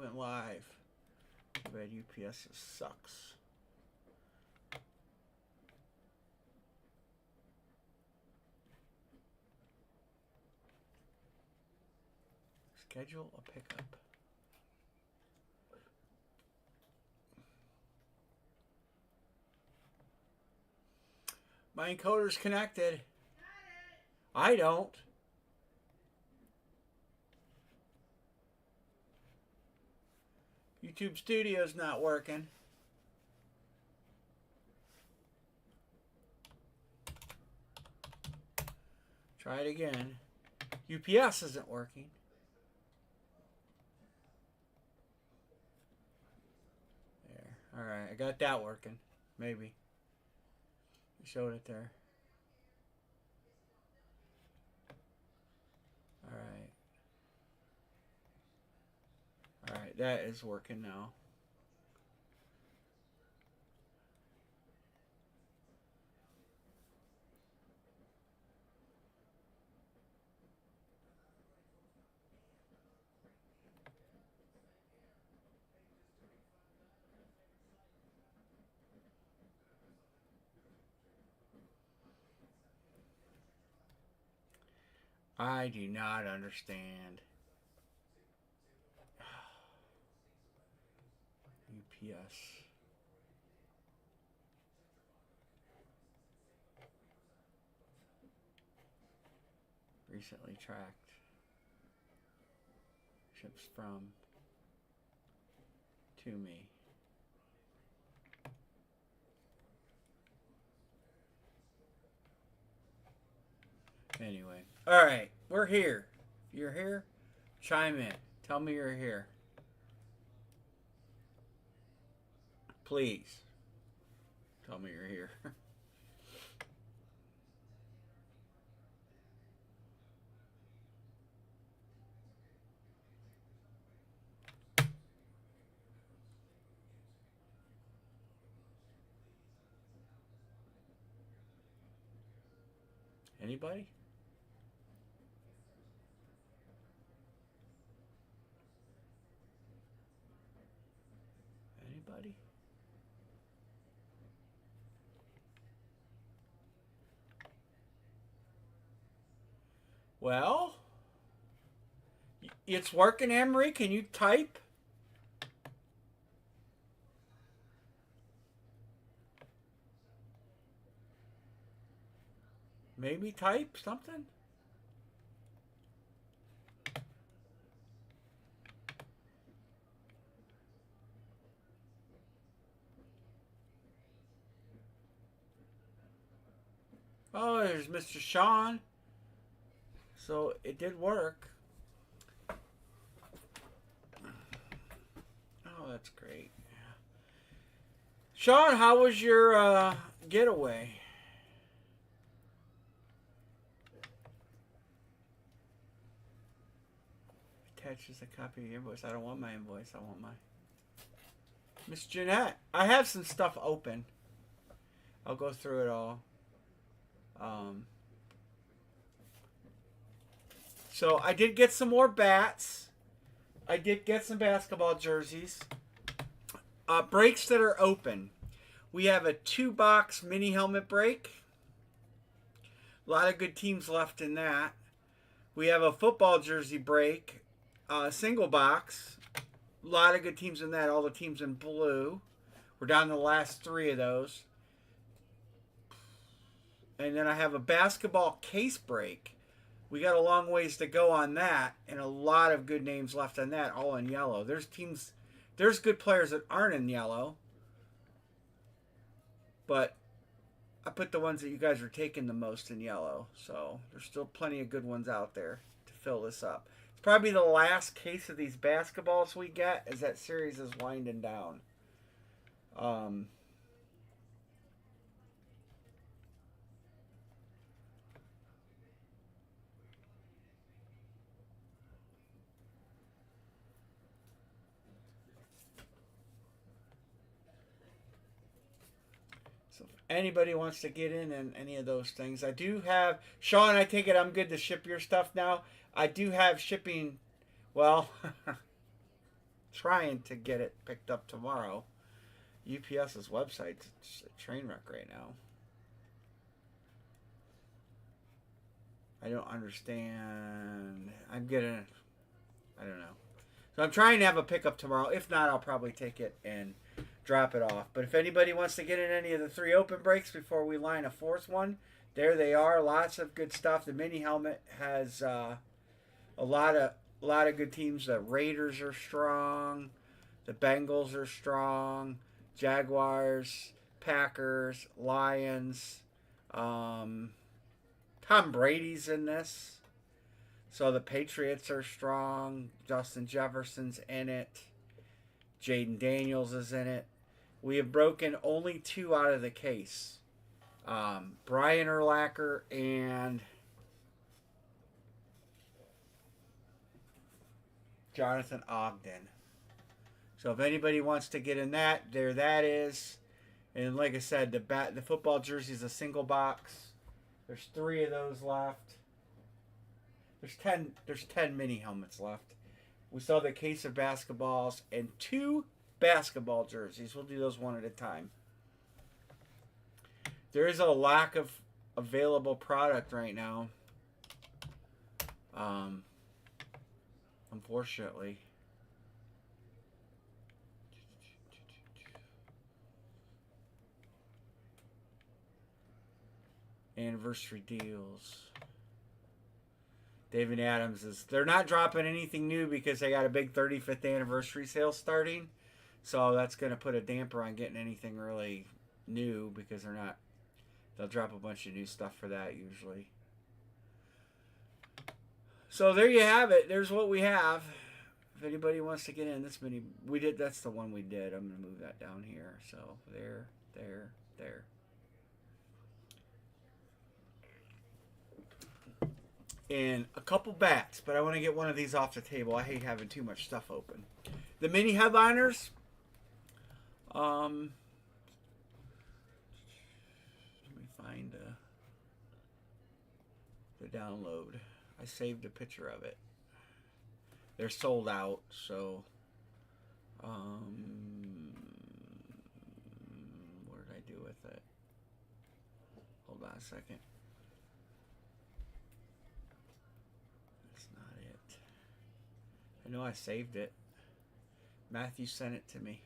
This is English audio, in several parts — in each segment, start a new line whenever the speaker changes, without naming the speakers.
went live. Too bad UPS sucks. Schedule a pickup. My encoder's connected. I don't. YouTube Studio's not working. Try it again. UPS isn't working. There. Alright, I got that working. Maybe. You showed it there. Alright. Alright, that is working now. I do not understand. UPS. Recently tracked. Ships from to me. Anyway. Alright, we're here. If you're here, chime in. Tell me you're here. Please. Tell me you're here. Anybody? Anybody? Well, it's working, Emery. Can you type? Maybe type something? Oh, there's Mr. Sean. So it did work. Oh, that's great. Sean, how was your getaway? Attaches a copy of your invoice. I don't want my invoice. I want my... Miss Jeanette, I have some stuff open. I'll go through it all. So I did get some more bats. I did get some basketball jerseys. Breaks that are open. We have a 2-box mini helmet break. A lot of good teams left in that. We have a football jersey break. Single box. A lot of good teams in that. All the teams in blue. We're down to the last 3 of those. And then I have a basketball case break. We got a long ways to go on that, and a lot of good names left on that, all in yellow. There's good players that aren't in yellow, but I put the ones that you guys are taking the most in yellow. So there's still plenty of good ones out there to fill this up. It's probably the last case of these basketballs we get as that series is winding down. So if anybody wants to get in any of those things, I do have... Sean, I take it I'm good to ship your stuff now. I do have shipping... Well... trying to get it picked up tomorrow. UPS's website's just a train wreck right now. I don't understand. I don't know. So I'm trying to have a pickup tomorrow. If not, I'll probably take it and drop it off. But if anybody wants to get in any of the 3 open breaks before we line a 4th one, there they are. Lots of good stuff. The mini helmet has a lot of good teams. The Raiders are strong. The Bengals are strong. Jaguars, Packers, Lions. Tom Brady's in this. So the Patriots are strong. Justin Jefferson's in it. Jaden Daniels is in it. We have broken only 2 out of the case. Brian Urlacher and Jonathan Ogden. So if anybody wants to get in that, there that is. And like I said, the football jersey is a single box. There's 3 of those left. There's 10 mini helmets left. We saw the case of basketballs and 2 basketball jerseys. We'll do those one at a time. There is a lack of available product right now. Unfortunately. Anniversary deals. David Adams is... They're not dropping anything new because they got a big 35th anniversary sale starting. So that's going to put a damper on getting anything really new because they're not... They'll drop a bunch of new stuff for that usually. So there you have it. There's what we have. If anybody wants to get in this many... That's the one we did. I'm going to move that down here. So there. And a couple bats, but I want to get one of these off the table. I hate having too much stuff open. The mini headliners. Let me find the download. I saved a picture of it. They're sold out, so what did I do with it? Hold on a second. I know I saved it. Matthew sent it to me.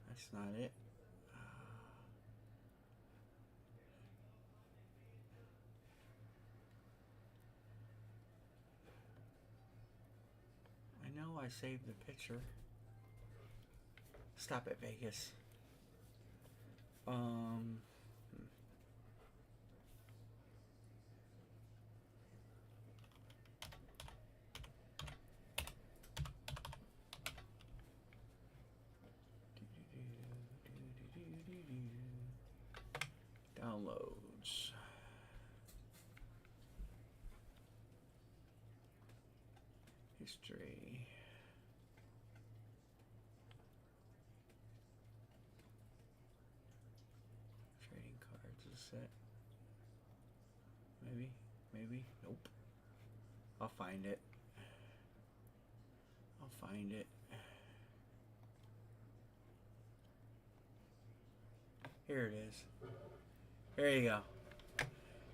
That's not it. I know I saved the picture. Stop it, Vegas. Downloads. History. Trading cards is set. Maybe. Nope. I'll find it. Here it is. There you go.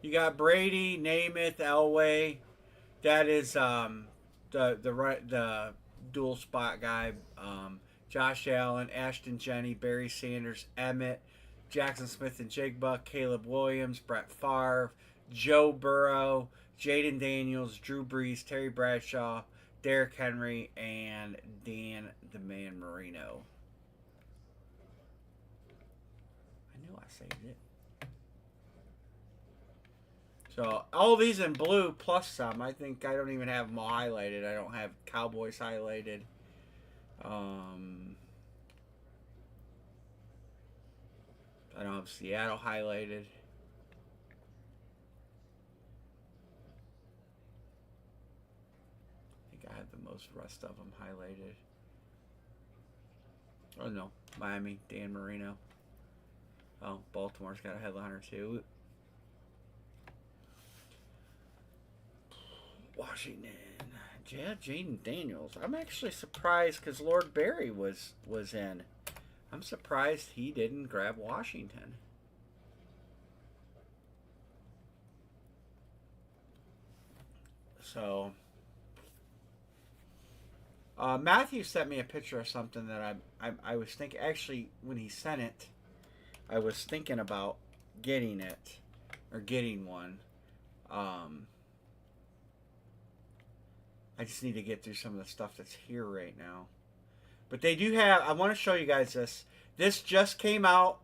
You got Brady, Namath, Elway. That is the dual spot guy. Josh Allen, Ashton Jenney, Barry Sanders, Emmett, Jackson Smith and Jigba, Caleb Williams, Brett Favre, Joe Burrow, Jaden Daniels, Drew Brees, Terry Bradshaw, Derrick Henry, and Dan the Man Marino. I knew I saved it. So all these in blue plus some. I think I don't even have them all highlighted. I don't have Cowboys highlighted. I don't have Seattle highlighted. I think I have the most rest of them highlighted. Oh no, Miami, Dan Marino. Oh, Baltimore's got a headliner too. Washington. Yeah, Jaden Daniels. I'm actually surprised because Lord Barry was in. I'm surprised he didn't grab Washington. So, Matthew sent me a picture of something that I was thinking. Actually, when he sent it, I was thinking about getting it or getting one. I just need to get through some of the stuff that's here right now. But they do have. I want to show you guys this. This just came out.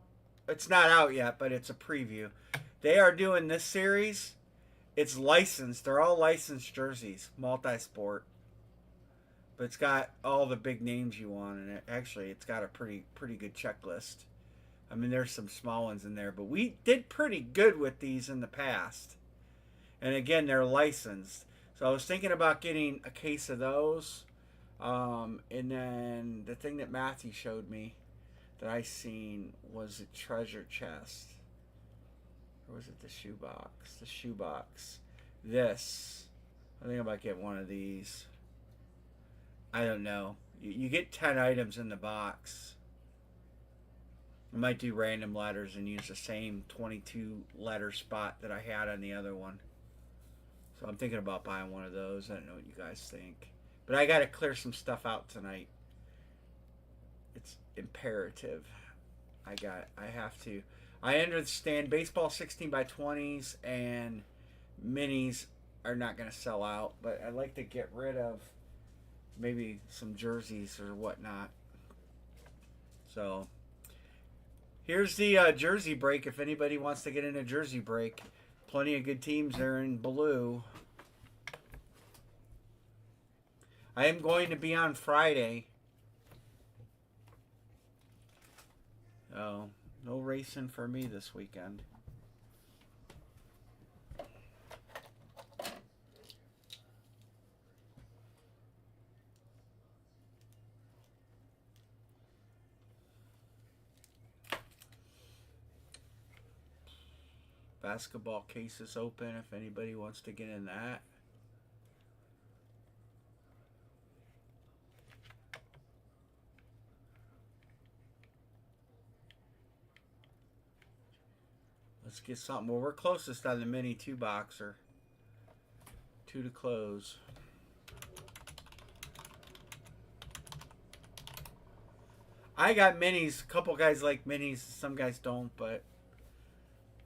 It's not out yet, but it's a preview. They are doing this series. It's licensed. They're all licensed jerseys, multi-sport. But it's got all the big names you want in it. Actually, it's got a pretty good checklist. I mean, there's some small ones in there, but we did pretty good with these in the past. And again, they're licensed. So I was thinking about getting a case of those. And then the thing that Matthew showed me that I seen was a treasure chest. Or was it the shoebox? The shoebox. This. I think I might get one of these. I don't know. You get 10 items in the box. I might do random letters and use the same 22 letter spot that I had on the other one. So I'm thinking about buying one of those. I don't know what you guys think. But I got to clear some stuff out tonight. It's imperative. I have to. I understand baseball 16 by 20s and minis are not going to sell out. But I'd like to get rid of maybe some jerseys or whatnot. So here's the jersey break. If anybody wants to get in a jersey break, plenty of good teams there in blue. I am going to be on Friday. Oh, no racing for me this weekend. Basketball case is open if anybody wants to get in that. Let's get something. Well, we're closest on the mini 2-boxer. 2 to close. I got minis. A couple guys like minis. Some guys don't, but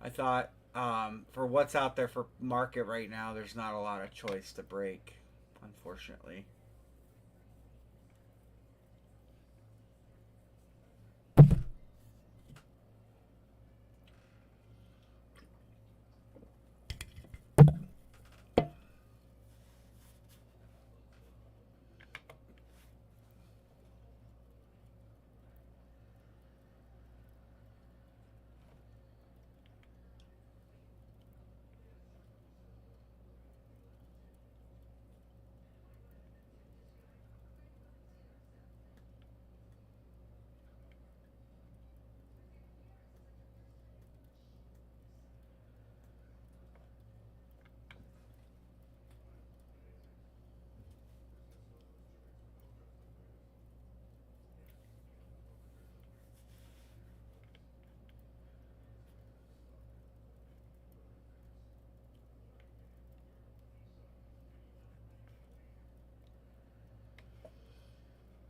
I thought for what's out there for market right now, there's not a lot of choice to break, unfortunately.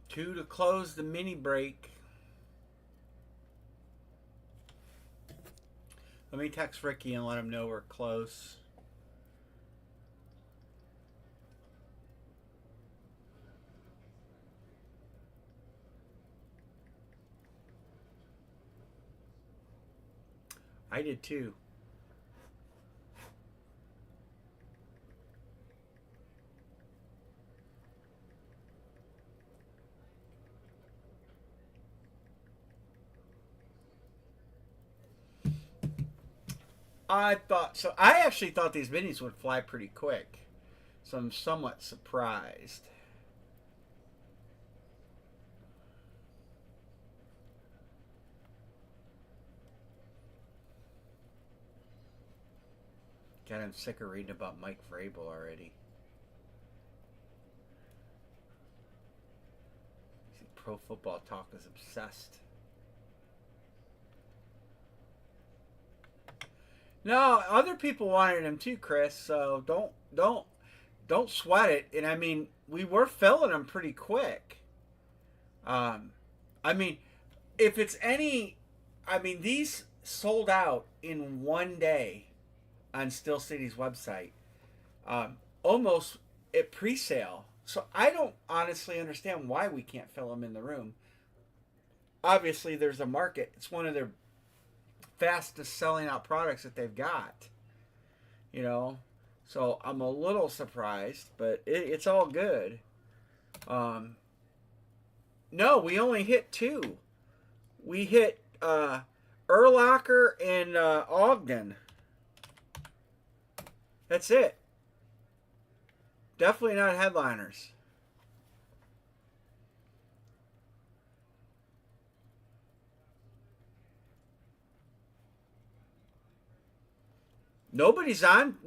Two to close the mini break. Let me text Ricky and let him know we're close. I did too. I thought so. I actually thought these minis would fly pretty quick, so I'm somewhat surprised. God, I'm sick of reading about Mike Vrabel already. See, Pro Football Talk is obsessed. No, other people wanted him too, Chris. So don't sweat it. And I mean, we were filling them pretty quick. Um, I mean, if it's any, I mean, these sold out in one day on Steel City's website, almost at pre-sale. So I don't honestly understand why we can't fill them in the room. Obviously, there's a market. It's one of their fastest selling out products that they've got. You know, so I'm a little surprised, but it's all good. No, we only hit two. We hit Urlacher and Ogden. That's it. Definitely not headliners. Nobody's on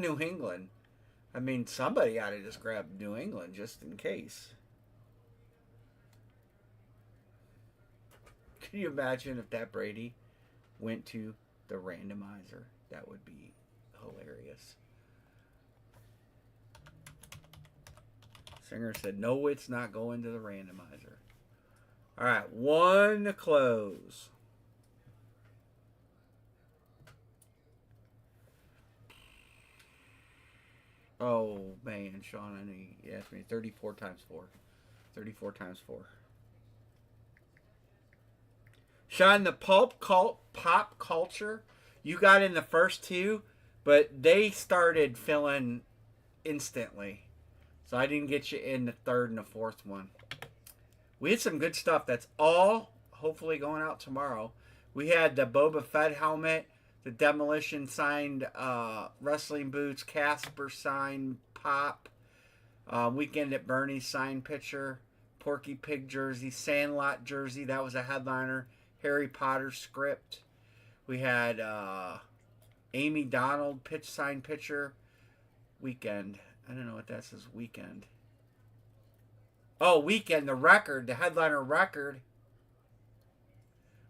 New England. I mean, somebody ought to just grab New England just in case. Can you imagine if that Brady went to the randomizer? That would be hilarious. Singer said, no, it's not going to the randomizer. All right, one to close. Oh, man, Sean, I know you asked me 34 times 4. 34 times 4. Sean, the pop culture, you got in the first two, but they started filling instantly. So I didn't get you in the third and the fourth one. We had some good stuff. That's all hopefully going out tomorrow. We had the Boba Fett helmet, the Demolition signed wrestling boots, Casper signed pop, Weekend at Bernie's signed picture, Porky Pig jersey, Sandlot jersey. That was a headliner. Harry Potter script. We had Amy Donald signed picture. Weekend. I don't know what that says. Weekend. Oh, Weekend. The record. The headliner record.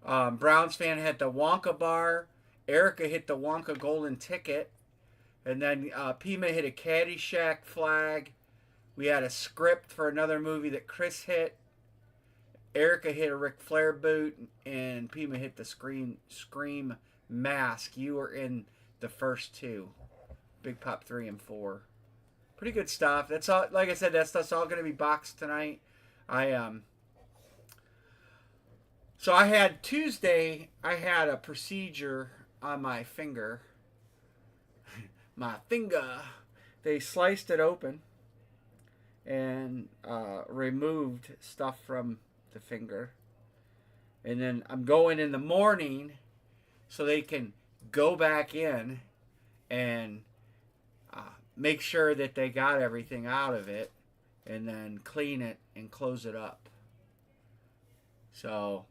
Browns fan had the Wonka bar. Erica hit the Wonka golden ticket. And then Pima hit a Caddyshack flag. We had a script for another movie that Chris hit. Erica hit a Ric Flair boot, and Pima hit the Scream mask. You were in the first two. Big Pop 3 and 4. Pretty good stuff. That's all. Like I said, that stuff's all going to be boxed tonight. So I had Tuesday. I had a procedure on my finger. My finger. They sliced it open and removed stuff from the finger. And then I'm going in the morning so they can go back in and make sure that they got everything out of it and then clean it and close it up. So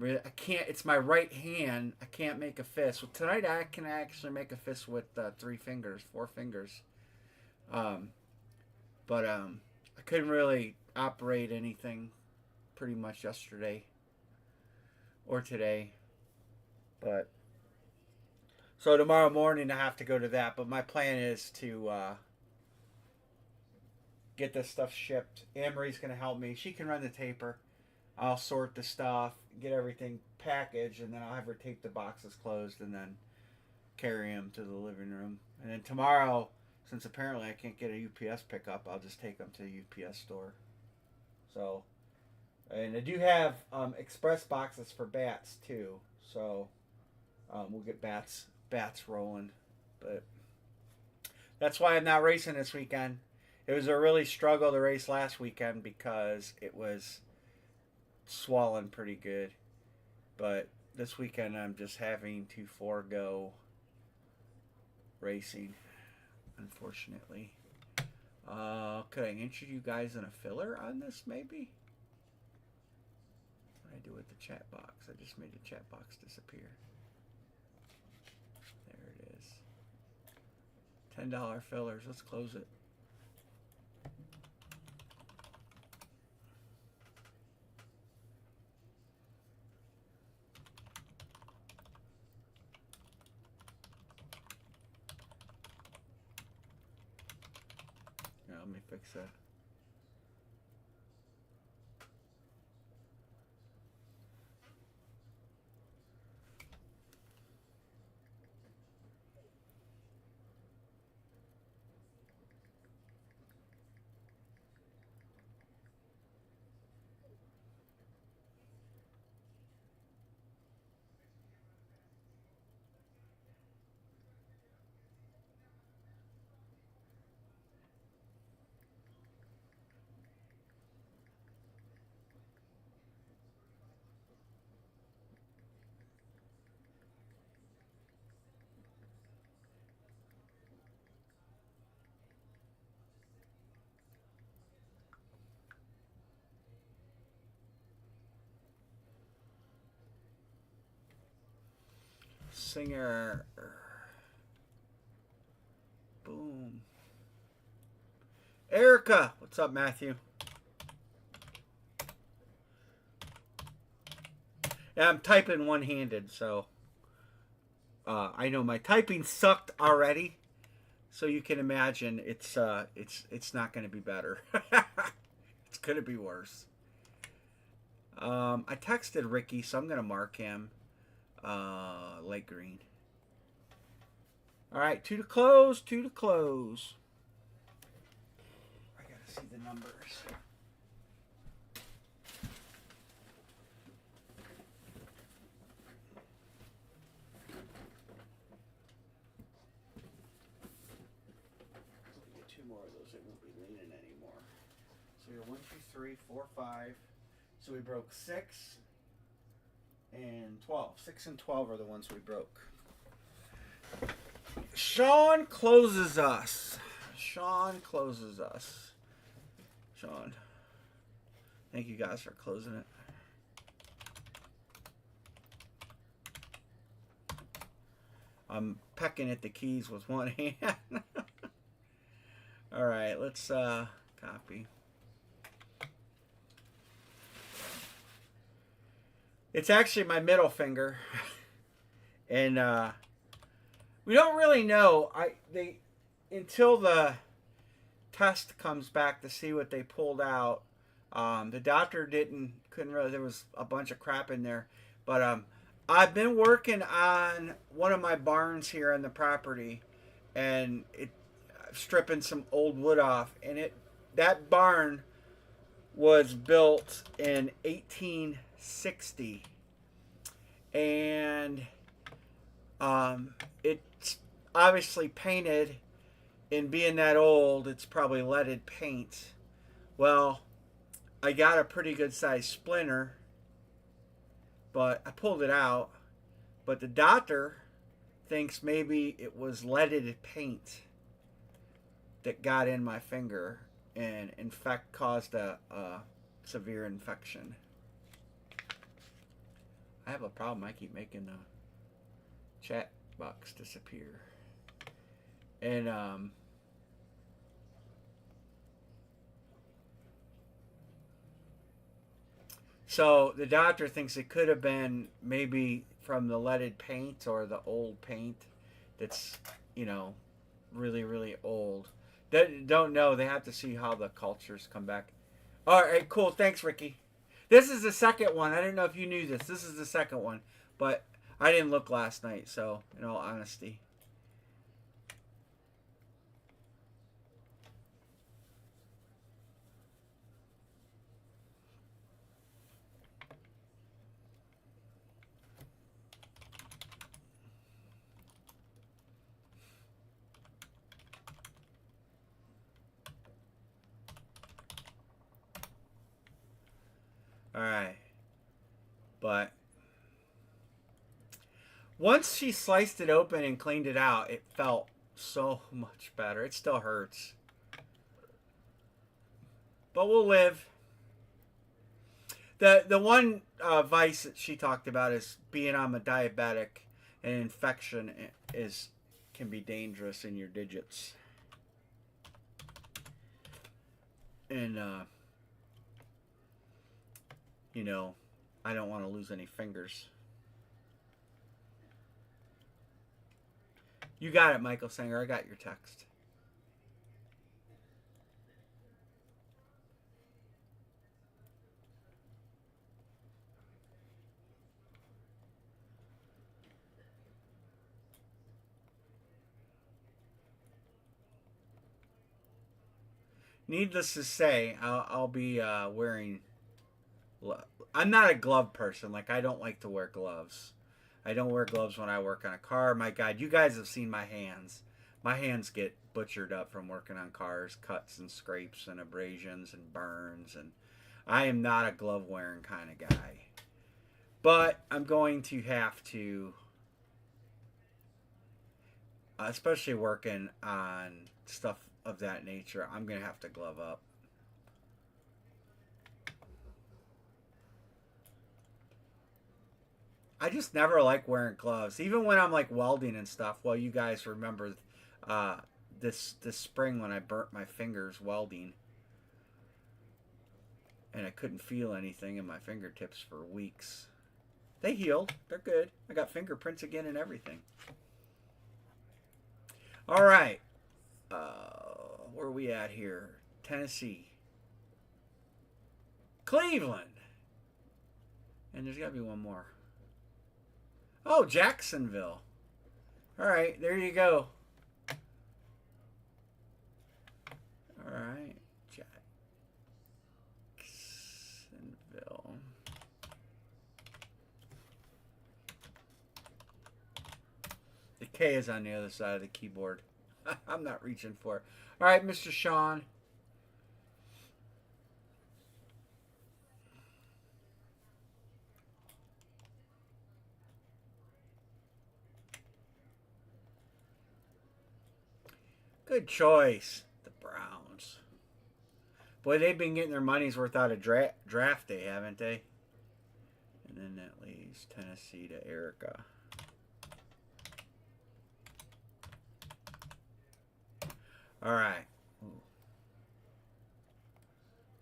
I can't, it's my right hand. I can't make a fist. Well, tonight I can actually make a fist with 4 fingers. But I couldn't really operate anything pretty much yesterday or today. But so tomorrow morning I have to go to that. But my plan is to get this stuff shipped. Anne-Marie's going to help me. She can run the taper. I'll sort the stuff, get everything packaged, and then I'll have her tape the boxes closed and then carry them to the living room. And then tomorrow, since apparently I can't get a UPS pickup, I'll just take them to the UPS store. So, and I do have express boxes for bats too. So we'll get bats rolling. But that's why I'm not racing this weekend. It was a really struggle to race last weekend because it was swollen pretty good. But this weekend I'm just having to forego racing, unfortunately. Could I answer you guys in a filler on this maybe? What did I do with the chat box? I just made the chat box disappear. There it is. $10 fillers. Let's close it. Yeah, let me fix that. Singer. Boom. Erica. What's up, Matthew? Yeah, I'm typing one-handed, so I know my typing sucked already. So you can imagine it's not going to be better. It's going to be worse. I texted Ricky, so I'm going to mark him light green. All right, 2 to close, 2 to close. I got to see the numbers. Get 2 more of those, it won't be leaning anymore. So you're 1, 2, 3, 4, 5. So we broke 6 and 12. 6 and 12 are the ones we broke. Sean closes us. Sean closes us. Sean. Thank you guys for closing it. I'm pecking at the keys with one hand. All right, let's copy. It's actually my middle finger. And we don't really know. Until the test comes back to see what they pulled out. The doctor couldn't really. There was a bunch of crap in there, but I've been working on one of my barns here on the property, and stripping some old wood off, and that barn was built in 1860, and it's obviously painted, and being that old, it's probably leaded paint. Well, I got a pretty good sized splinter, but I pulled it out. But the doctor thinks maybe it was leaded paint that got in my finger and in fact caused a severe infection. I have a problem. I keep making the chat box disappear. And so the doctor thinks it could have been maybe from the leaded paint or the old paint that's, really, really old. They don't know. They have to see how the cultures come back. All right, cool. Thanks, Ricky. This is the second one. I didn't know if you knew this. This is the second one. But I didn't look last night, so in all honesty. All right. But once she sliced it open and cleaned it out, it felt so much better. It still hurts. But we'll live. The one vice that she talked about is being I'm a diabetic, and infection can be dangerous in your digits. And, you know, I don't want to lose any fingers. You got it, Michael Sanger. I got your text. Needless to say, I'll be wearing. I'm not a glove person. Like, I don't like to wear gloves. I don't wear gloves when I work on a car. My God, you guys have seen my hands. My hands get butchered up from working on cars, cuts and scrapes and abrasions and burns. And I am not a glove wearing kind of guy. But I'm going to have to, especially working on stuff of that nature, I'm going to have to glove up. I just never like wearing gloves, even when I'm like welding and stuff. Well, you guys remember this spring when I burnt my fingers welding, and I couldn't feel anything in my fingertips for weeks. They healed. They're good. I got fingerprints again and everything. All right. Where are we at here? Tennessee. Cleveland. And there's got to be one more. Oh, Jacksonville. All right, there you go. All right, Jacksonville. The K is on the other side of the keyboard. I'm not reaching for it. All right, Mr. Sean. Good choice. The Browns. Boy, they've been getting their money's worth out of draft day, haven't they? And then that leaves Tennessee to Erica. All right. Ooh.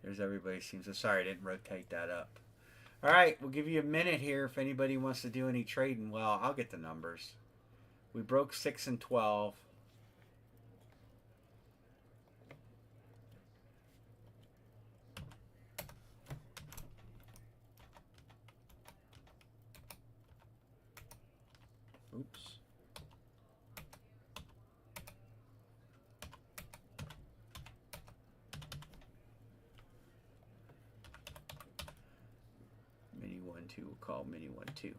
There's everybody seems so sorry I didn't rotate that up. All right, we'll give you a minute here if anybody wants to do any trading. Well, I'll get the numbers. We broke 6 and 12. Oops. Mini 1-2, we'll call mini 1-2.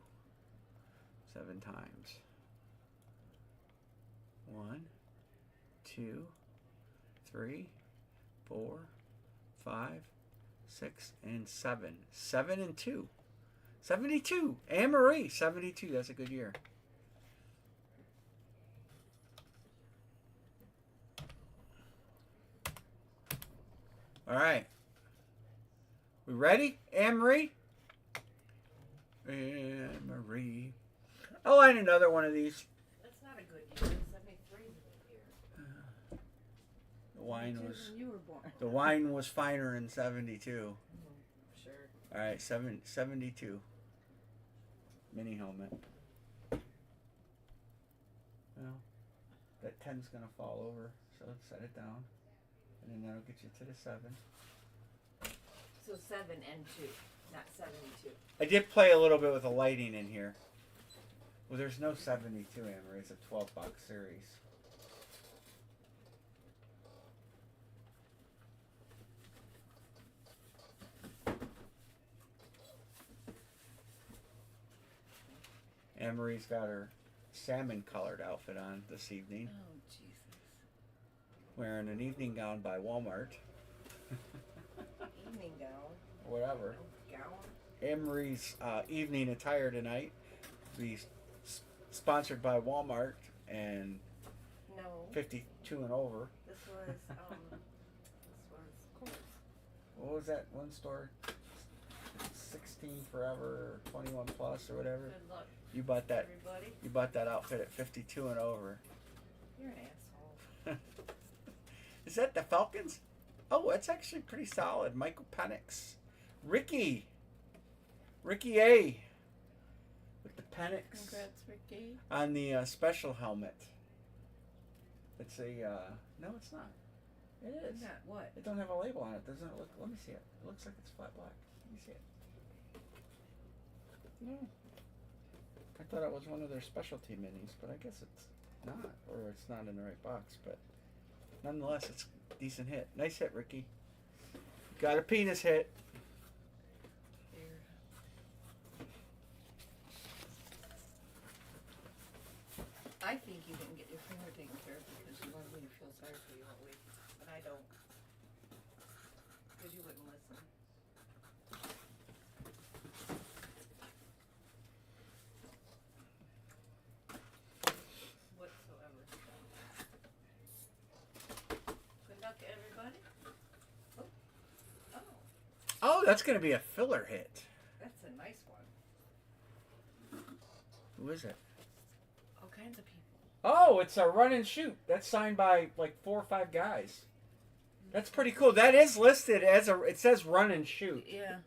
7 times. 1, 2, 3, 4, 5, 6, and 7. 7 and 2. 72. Anne Marie, 72. That's a good year. All right. We ready? Anne Marie? Anne Marie. I'll line another one of these.
That's not a good year. 73 is a good year.
The wine was.
When you were born.
The wine was finer in 72.
Sure.
All right, 72. Mini helmet. Well, that 10's gonna fall over, so set it down, and then that'll get you to the 7.
So 7 and 2, not 72.
I did play a little bit with the lighting in here. Well, there's no 72, Amory. It's a 12-box series. Anne-Marie's got her salmon-colored outfit on this evening.
Oh, Jesus.
Wearing an evening gown by Walmart.
Evening gown.
Whatever.
Gown.
Anne-Marie's evening attire tonight will be sponsored by Walmart and
No.
52 and over.
This was Coors.
What was that one store? 16 forever, 21 plus, or whatever.
Good luck,
You bought that.
everybody.
You bought that outfit at 52 and over.
You're an asshole.
Is that the Falcons? Oh, it's actually pretty solid. Michael Penix. Ricky A. With the Penix
Congrats, Ricky.
on the special helmet. It's a, no, it's not. It is.
Not what?
It don't have a label on it. Doesn't it look, let me see it. It looks like it's flat black. Let me see it. No. I thought it was one of their specialty minis, but I guess it's not, or it's not in the right box, but nonetheless, it's a decent hit. Nice hit, Ricky. Got a penis hit.
Here. I think you didn't get your finger taken care of because you wanted me to feel sorry for you all week, but I don't. Because you wouldn't listen. Whatsoever. Good luck to everybody. Oh. Oh,
Oh, that's going to be a filler hit.
that's a nice one.
Who is it?
All kinds of people.
Oh, it's a run and shoot. That's signed by like 4 or 5 guys. That's pretty cool. That is listed as a. It says run and shoot.
Yeah.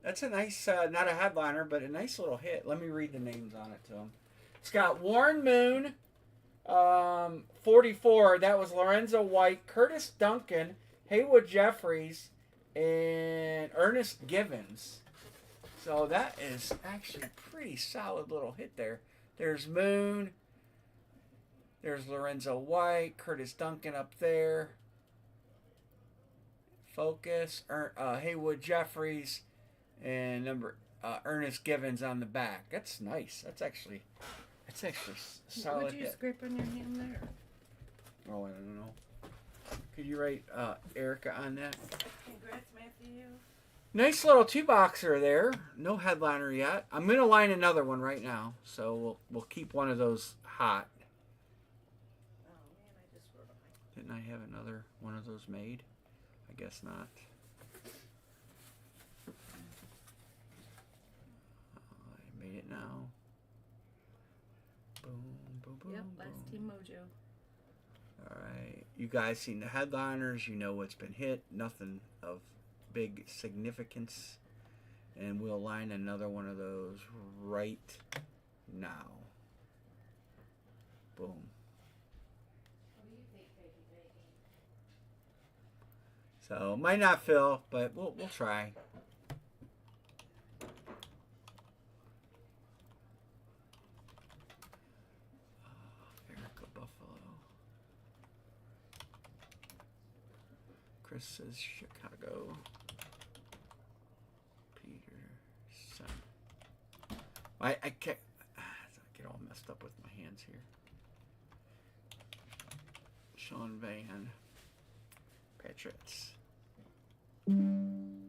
That's a nice, not a headliner, but a nice little hit. Let me read the names on it to him. It's got Warren Moon, 44. That was Lorenzo White, Curtis Duncan, Haywood Jeffries, and Ernest Givens. So that is actually a pretty solid little hit there. There's Moon. There's Lorenzo White, Curtis Duncan up there. Focus, Haywood Jeffries, and Ernest Givens on the back. That's nice. That's actually a solid
Would you
hit.
scrape on your hand there?
Oh, I don't know. Could you write Erica on that?
Congrats, Matthew.
Nice little 2-boxer there. No headliner yet. I'm gonna line another one right now, so we'll keep one of those hot.
Oh man, I just wrote on my.
Didn't I have another one of those made? I guess not. I made it now. Boom, boom, boom.
Yep,
boom.
last Team Mojo.
Alright. You guys seen the headliners. You know what's been hit. Nothing of big significance. And we'll line another one of those right now. Boom. So might not fill, but we'll try. Erica Buffalo. Chris says Chicago. Peterson. I can't get all messed up with my hands here. Sean Van. Patriots. Sean.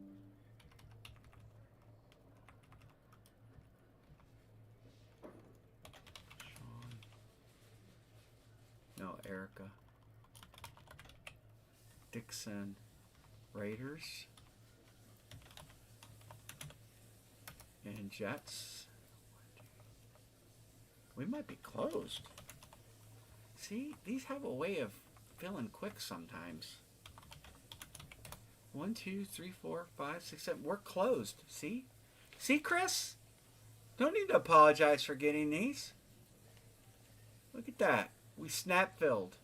No, Erica. Dixon. Raiders. And Jets. We might be closed. See, these have a way of filling quick sometimes. 1, 2, 3, 4, 5, 6, 7. We're closed. See? See, Chris? Don't need to apologize for getting these. Look at that. We snap filled.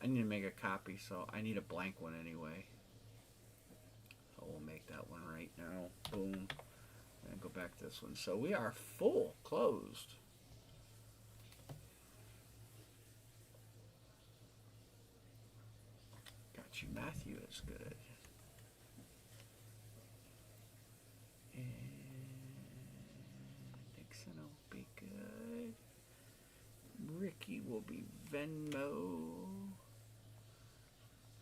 I need to make a copy, so I need a blank one anyway. So we'll make that one right now. Boom. And go back to this one. So we are full, closed. Got you. Matthew is good. And Dixon will be good. Ricky will be Venmo.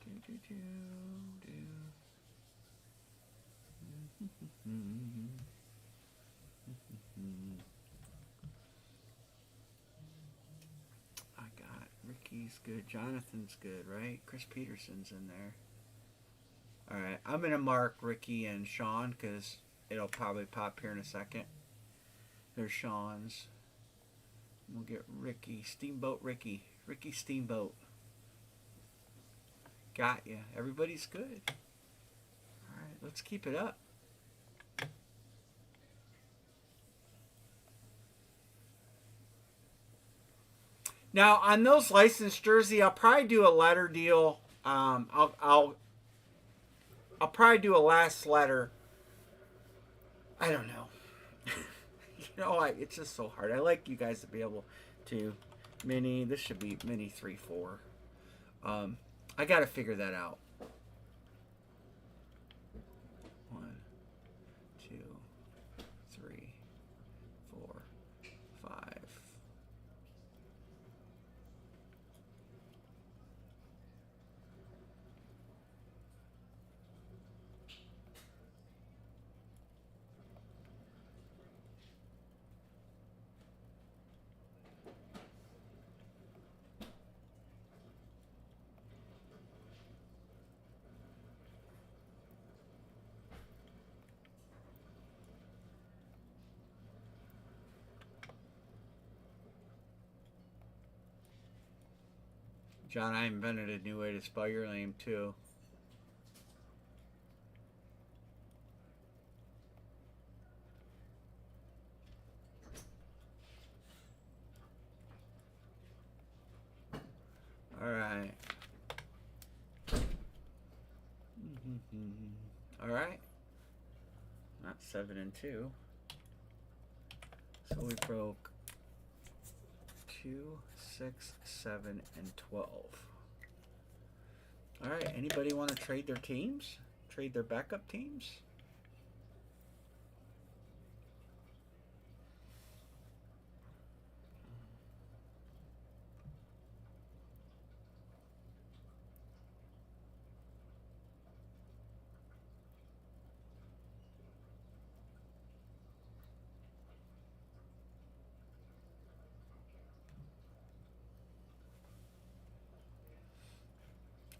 Do, do, do, do. I got Ricky's good. Jonathan's good, right? Chris Peterson's in there. Alright, I'm going to mark Ricky and Sean because it'll probably pop here in a second. There's Sean's. We'll get Ricky. Steamboat Ricky. Ricky Steamboat. Got ya. Everybody's good. Alright, let's keep it up. Now on those licensed jersey, I'll probably do a letter deal. I'll probably do a last letter. I don't know. It's just so hard. I like you guys to be able to mini. This should be mini 3-4. I got to figure that out. 1, 2, 3, 4, 5. John, I invented a new way to spell your name too. All right. All right. Not 7 and 2. So we broke 2, 6, 7, and 12. All right. Anybody want to trade their teams? Trade their backup teams?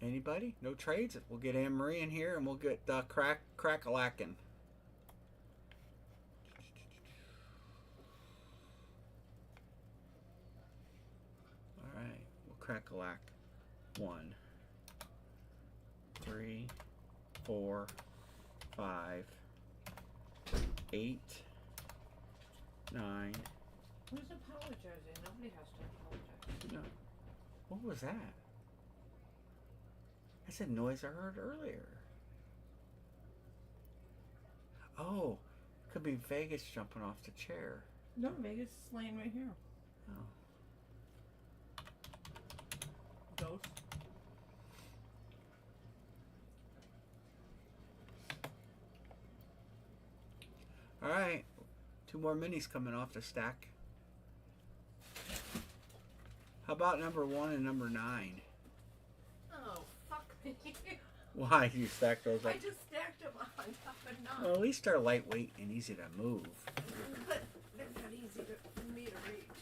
Anybody? No trades? We'll get Anne Marie in here and we'll get Crack-a-lackin'. Alright, we'll crack-a-lack. 1, 3, 4, 5, 8, 9.
Who's apologizing? Nobody has to apologize.
No. What was that? That's a noise I heard earlier. Oh, could be Vegas jumping off the chair.
No, Vegas is laying right here.
Oh.
Ghost.
All right, 2 more minis coming off the stack. How about number 1 and number 9?
Oh, fuck me.
Why you stacked those up?
I just stacked them on top of none.
Well, at least they're lightweight and easy to move.
But they're not easy for me to reach.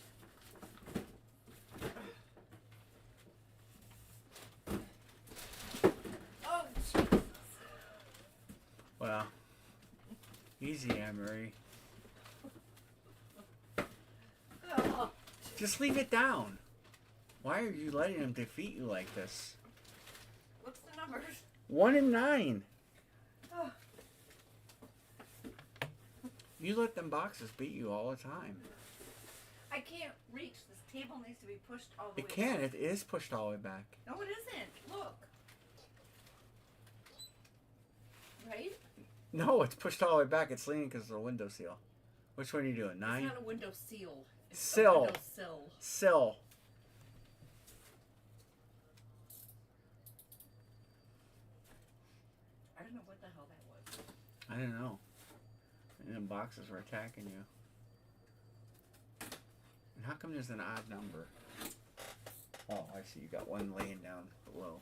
Oh, Jesus.
Well, easy, Anne-Marie.
Oh.
Just leave it down. Why are you letting them defeat you like this?
What's the numbers?
1 and 9.
Oh.
You let them boxes beat you all the time.
I can't reach. This table needs to be pushed all the way
It can.
back.
It is pushed all the way back.
No, it isn't. Look. Right?
No, it's pushed all the way back. It's leaning because of the window seal. Which one are you doing? 9?
It's not a window seal. It's
Sill.
a window sill.
Sill.
I don't know what the hell that was.
I don't know. And them boxes were attacking you. And how come there's an odd number? Oh, I see. You got one laying down below.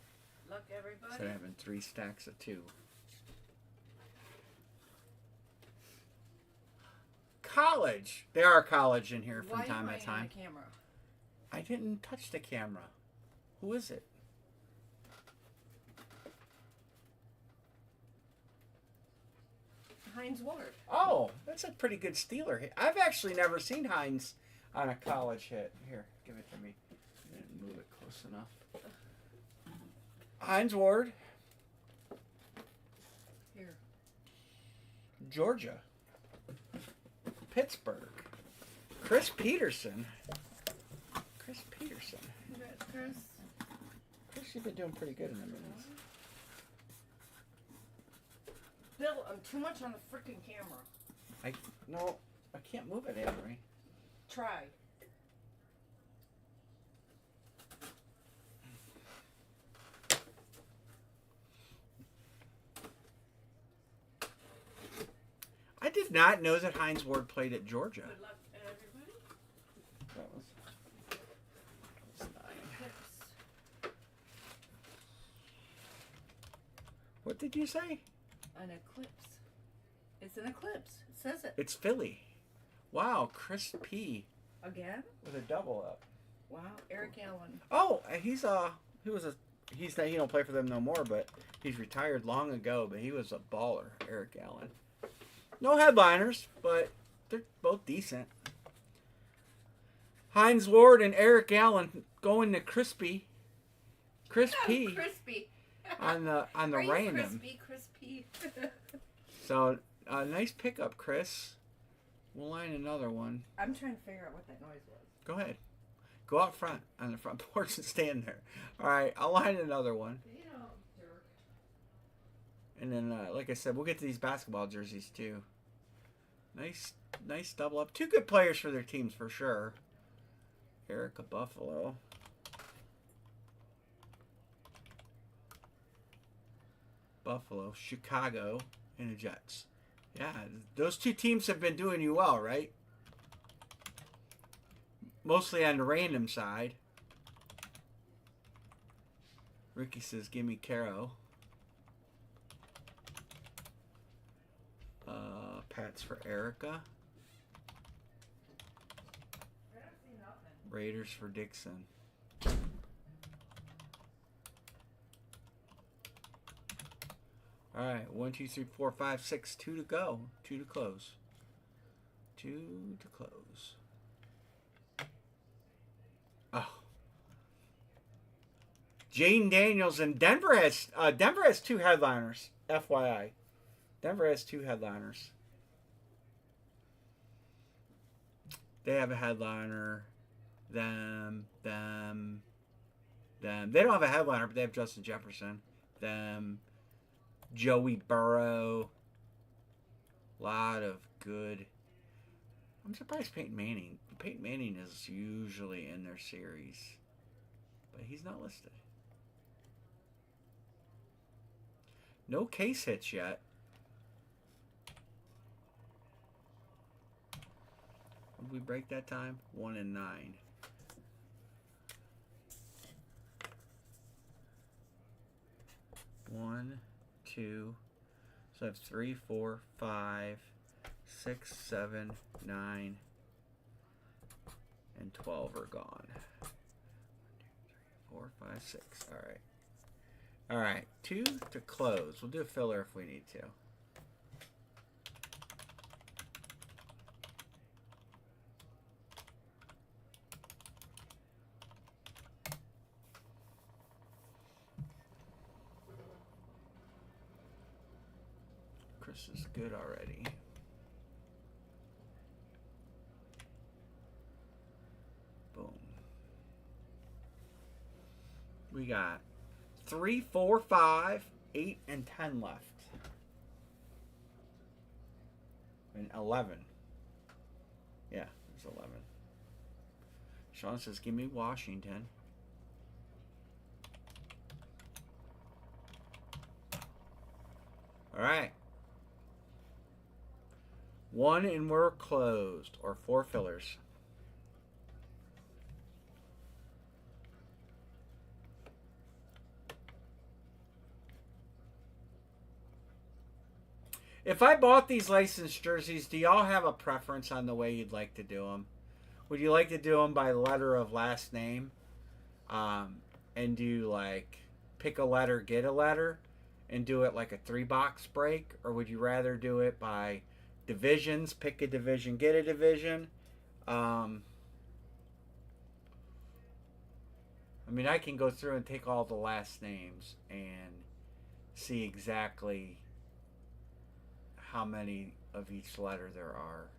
Look, everybody.
Instead of having 3 stacks of 2. College. There are college in here from
Why
time
are you
to
lying on
time.
the camera?
I didn't touch the camera. Who is it?
Hi, Heinz Ward.
Oh, that's a pretty good Steeler hit. I've actually never seen Heinz on a college hit. Here, give it to me. I didn't move it close enough. Heinz Ward.
Here.
Georgia. Pittsburgh. Chris Peterson. Chris Peterson.
Congrats, Chris.
Chris, you've been doing pretty good in the minis.
Bill, I'm too much on the freaking camera.
I can't move it, Amory.
Try.
I did not know that Heinz Ward played at Georgia.
Good luck, everybody.
That was 9.
Eclipse.
What did you say?
An eclipse. It's an eclipse. It says it.
It's Philly. Wow, Chris P.
Again?
with a double up.
Wow, Eric Allen.
Oh, he don't play for them no more, but he's retired long ago. But he was a baller, Eric Allen. No headliners, but they're both decent. Heinz Ward and Eric Allen going to Crispy
Crispy.
on the
Are you
random.
Crispy.
So nice pickup, Chris. We'll line another one.
I'm trying to figure out what that noise was.
Go ahead. Go out front on the front porch and stand there. All right, I'll line another one.
You know, jerk.
And then, like I said, we'll get to these basketball jerseys too. Nice double up. Two good players for their teams for sure. Erica Buffalo. Chicago, and the Jets. Yeah, those two teams have been doing you well, right? Mostly on the random side. Ricky says, give me Caro. Pats for Erica.
I don't see nothing.
Raiders for Dixon. All right, 1, 2, 3, 4, 5, 6, 2 to go. 2 to close. 2 to close. Oh. Jane Daniels and Denver has 2 headliners. FYI, Denver has 2 headliners. They have a headliner. Them. They don't have a headliner, but they have Justin Jefferson. Them. Joey Burrow. A lot of good. I'm surprised Peyton Manning. Peyton Manning is usually in their series, but he's not listed. No case hits yet. Did we break that time? 1 and 9. One, 2. So I have 3, 4, 5, 6, 7, 9, and 12 are gone. 1, 2, 3, 4, 5, 6. All right. All right. 2 to close. We'll do a filler if we need to. Chris is good already. Boom. We got 3, 4, 5, 8, and 10 left. And 11. Yeah, there's 11. Sean says, give me Washington. All right. 1 and we're closed, or 4 fillers. If I bought these licensed jerseys, do y'all have a preference on the way you'd like to do them? Would you like to do them by letter of last name? And do like pick a letter, get a letter? and do it like a 3-box break, or would you rather do it by divisions? Pick a division, get a division. I mean, I can go through and take all the last names and see exactly how many of each letter there are.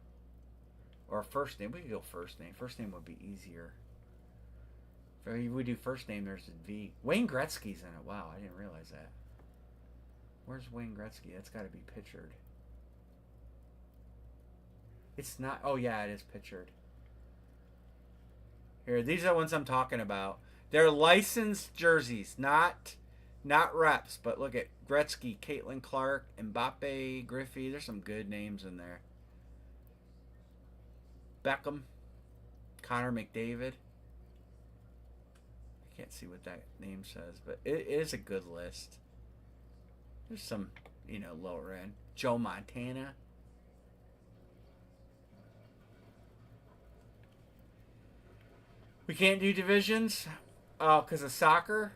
Or first name. We could go first name. First name would be easier. If we do first name, there's a V. Wayne Gretzky's in it. Wow, I didn't realize that. Where's Wayne Gretzky? That's got to be pictured. It's not. Oh, yeah, it is pictured. Here, these are the ones I'm talking about. They're licensed jerseys, not reps. But look at Gretzky, Caitlin Clark, Mbappe, Griffey. There's some good names in there. Beckham, Connor McDavid. I can't see what that name says, but it is a good list. There's some, lower end. Joe Montana. We can't do divisions because of soccer.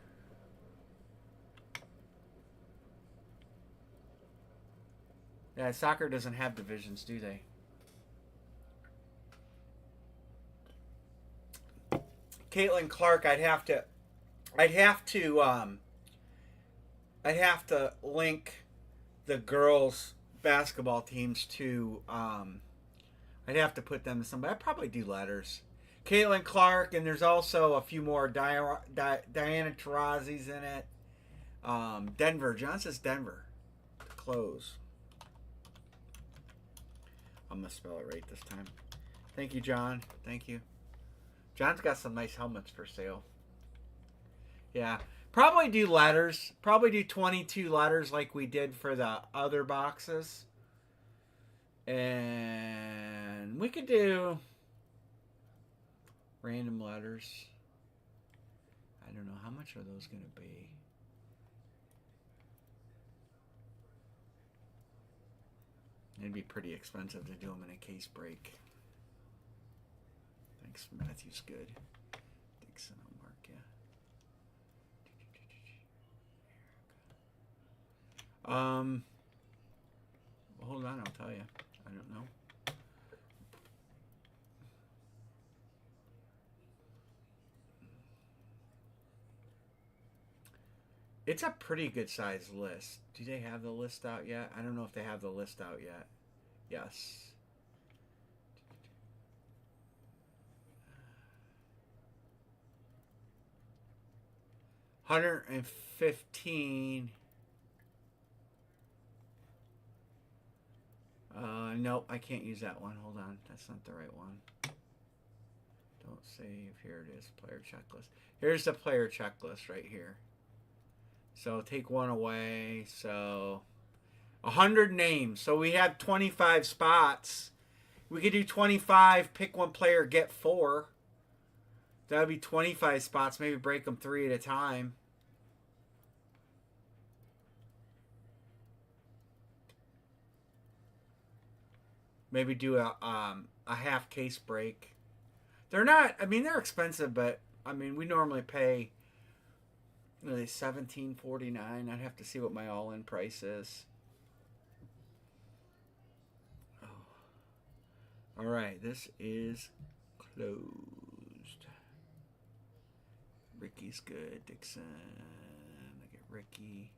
Yeah, soccer doesn't have divisions, do they? Caitlin Clark, I'd have to link the girls' basketball teams to. I'd have to put them to somebody. I'd probably do letters. Caitlin Clark, and there's also a few more Diana Taurasi's in it. Denver. John says Denver. Close. I'm going to spell it right this time. Thank you, John. Thank you. John's got some nice helmets for sale. Yeah. Probably do letters. Probably do 22 letters like we did for the other boxes. And we could do random letters. I don't know. How much are those going to be? It'd be pretty expensive to do them in a case break. Thanks, Matthew's good. Dixon, I'll mark ya. Hold on, I'll tell you. I don't know. It's a pretty good sized list. Do they have the list out yet? I don't know if they have the list out yet. Yes. 115. Nope, I can't use that one. Hold on. That's not the right one. Don't save. Here it is. Player checklist. Here's the player checklist right here. So take one away. So 100 names. So we have 25 spots. We could do 25, pick one player, get 4. That would be 25 spots. Maybe break them 3 at a time. Maybe do a half case break. They're not, I mean, they're expensive, but I mean, we normally pay really $17.49. I'd have to see what my all-in price is. Oh. All right, this is closed. Ricky's good. Dixon. Look at Ricky.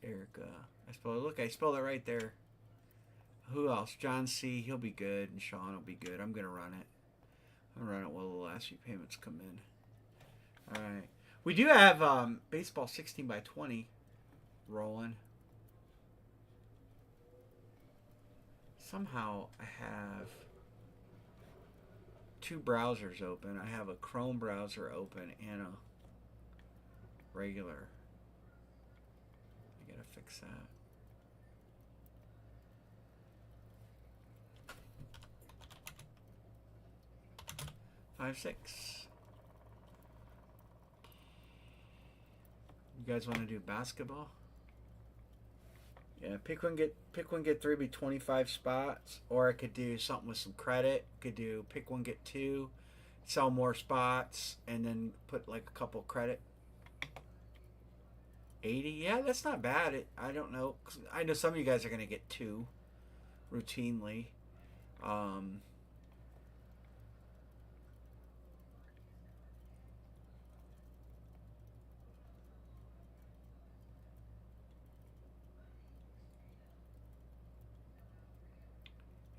Erica. I spelled it right there. Who else? John C. He'll be good, and Sean will be good. I'm gonna run it. I'm gonna run it while the last few payments come in. All right. We do have baseball 16 by 20 rolling. Somehow I have 2 browsers open. I have a Chrome browser open and a regular. I gotta fix that. Five, 6. You guys want to do basketball? Yeah, pick one, get 3, be 25 spots, or I could do something with some credit. Could do pick one, get 2, sell more spots, and then put like a couple credit. 80. Yeah, that's not bad. I don't know. I know some of you guys are going to get 2 routinely. Um,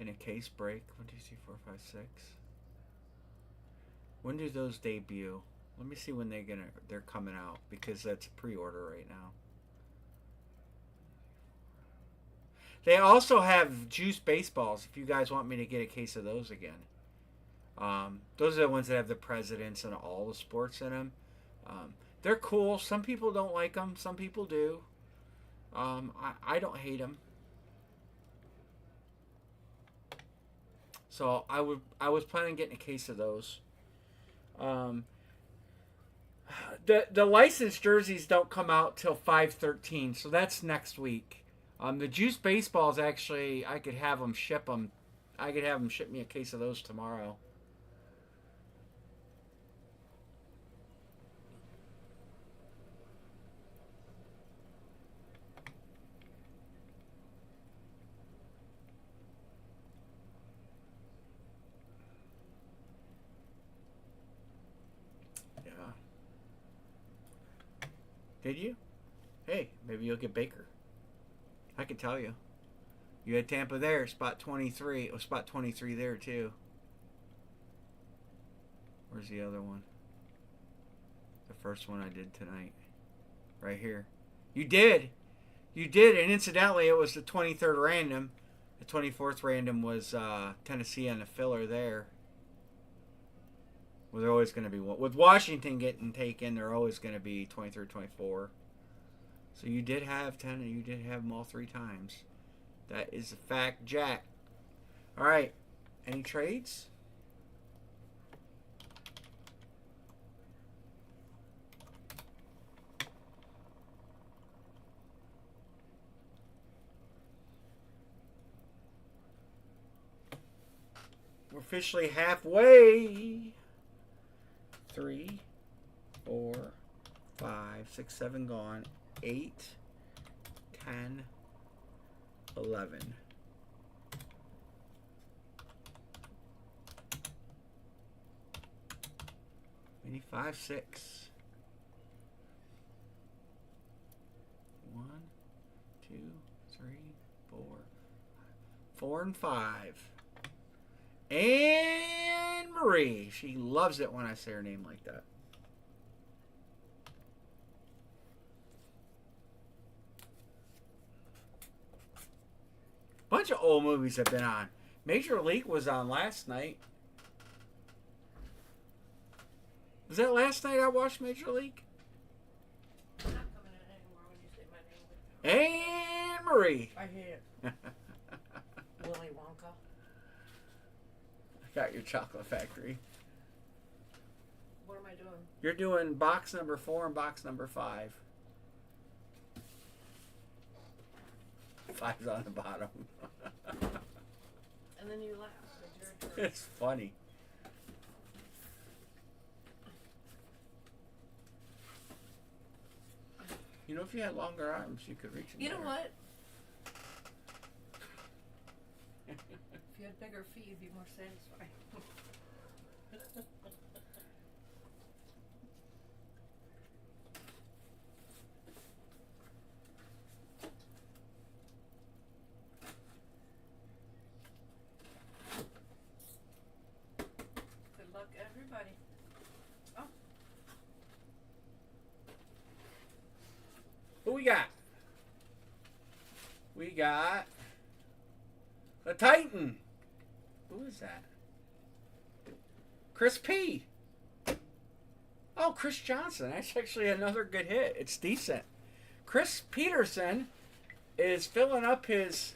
in a case break. 1, 2, 3, 4, 5, 6. When do those debut? Let me see when they're coming out because that's a pre-order right now. They also have juice baseballs. If you guys want me to get a case of those again, those are the ones that have the presidents and all the sports in them. They're cool. Some people don't like them. Some people do. I don't hate them. So I was planning on getting a case of those. The licensed jerseys don't come out till 5/13, so that's next week. The juice baseballs actually I could have them ship them. I could have them ship me a case of those tomorrow. Yeah. Did you? Hey, maybe you'll get Baker. I can tell you. You had Tampa there, spot 23. Oh, spot 23 there too. Where's the other one? The first one I did tonight. Right here. You did. You did, and incidentally, it was the 23rd random. The 24th random was Tennessee on the filler there. Well, they're always going to be one. With Washington getting taken, they're always going to be 23rd, 24. So you did have 10, and you did have them all 3 times. That is a fact, Jack. All right. Any trades? We're officially halfway. 3, 4, 5, 6, 7 gone. 8, 10, 11. Maybe 5, 6. 1, 2, 3, 4, 4 and 5. Anne Marie. She loves it when I say her name like that. Bunch of old movies have been on. Major League was on last night. Was that last night I watched Major League?
I'm not coming in anymore when you say my name.
Anne Marie.
I hate it. Willy Wonka.
I got your chocolate factory.
What am I doing?
You're doing box number 4 and box number 5. 5's on the bottom.
And then you laugh. It's your turn.
It's funny. You know, if you had longer arms, you could reach them.
You know
better.
what? If you had bigger feet, you'd be more satisfied. Good luck, everybody. Oh,
Who we got? We got the Titan. Who is that? Chris P. Oh, Chris Johnson. That's actually another good hit. It's decent. Chris Peterson is filling up his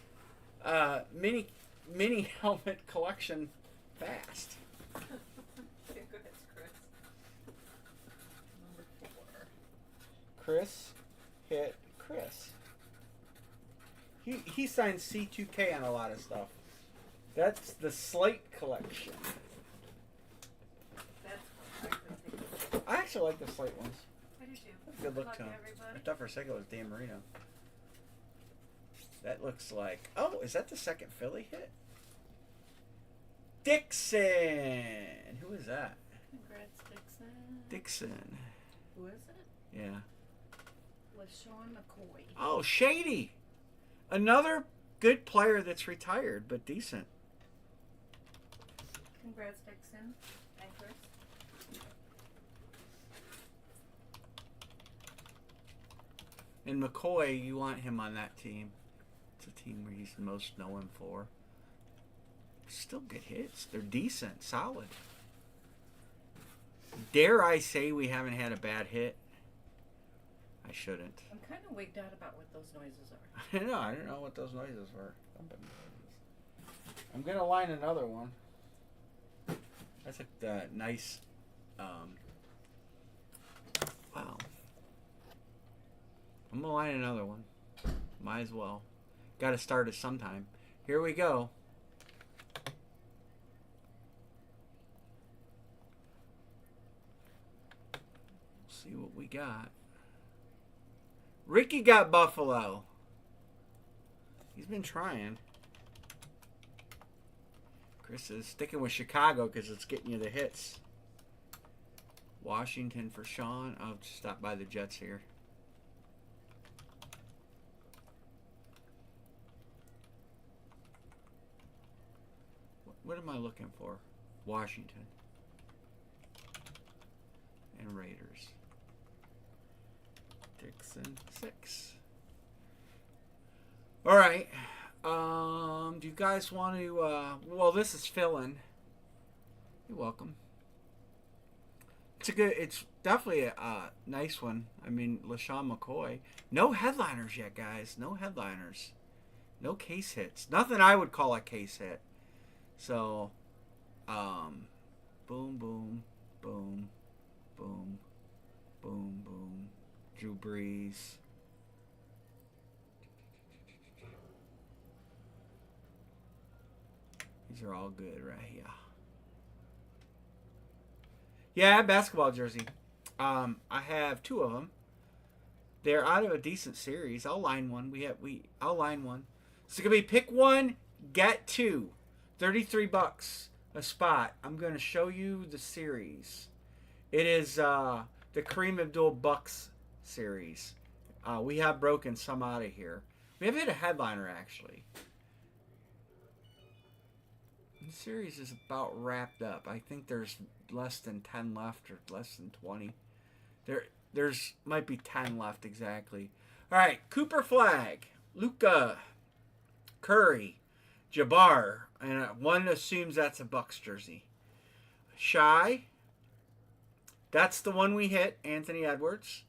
mini helmet collection fast.
okay, go ahead, Chris. Number 4.
Chris hit Chris. He signed C2K on a lot of stuff. That's the Slate collection.
That's what I think.
I actually like the Slate ones.
I do You too.
Good look
luck
to him. I
everybody.
thought for a second it was Dan Marino. That looks like... Oh, is that the second Philly hit? Dixon! Who is that?
Congrats, Dixon.
Dixon.
Who is it?
Yeah.
LaShawn McCoy.
Oh, Shady! Another good player that's retired, but decent.
Congrats, Dixon. And Chris.
And McCoy, you want him on that team. It's a team where he's the most known for. Still get hits. They're decent, solid. Dare I say we haven't had a bad hit? I shouldn't.
I'm kind of wigged out about what those noises are.
I don't know what those noises were. I'm gonna line another one. That's a nice. Wow. I'm gonna line another one. Might as well. Got to start it sometime. Here we go. See what we got. Ricky got Buffalo. He's been trying. Chris is sticking with Chicago because it's getting you the hits. Washington for Sean. I'll stop by the Jets here. What am I looking for? Washington. And Raiders. Dixon 6. All right. Do you guys want to? Well, this is fill-in. You're welcome. It's a good. It's definitely a nice one. I mean, LaShawn McCoy. No headliners yet, guys. No headliners. No case hits. Nothing I would call a case hit. So, boom, boom, boom, boom, boom, boom. Drew Brees. These are all good right here. Yeah, basketball jersey. I have 2 of them. They're out of a decent series. I'll line one. I'll line one. So it's gonna be pick 1, get 2. $33 a spot. I'm gonna show you the series. It is the Kareem Abdul-Bucks series. We have broken some out of here. We have hit a headliner actually. The series is about wrapped up. I think there's less than 10 left or less than 20. There's might be 10 left exactly. All right, Cooper Flag, Luka, Curry, Jabbar, and one assumes that's a Bucks jersey. Shy, that's the one we hit, Anthony Edwards.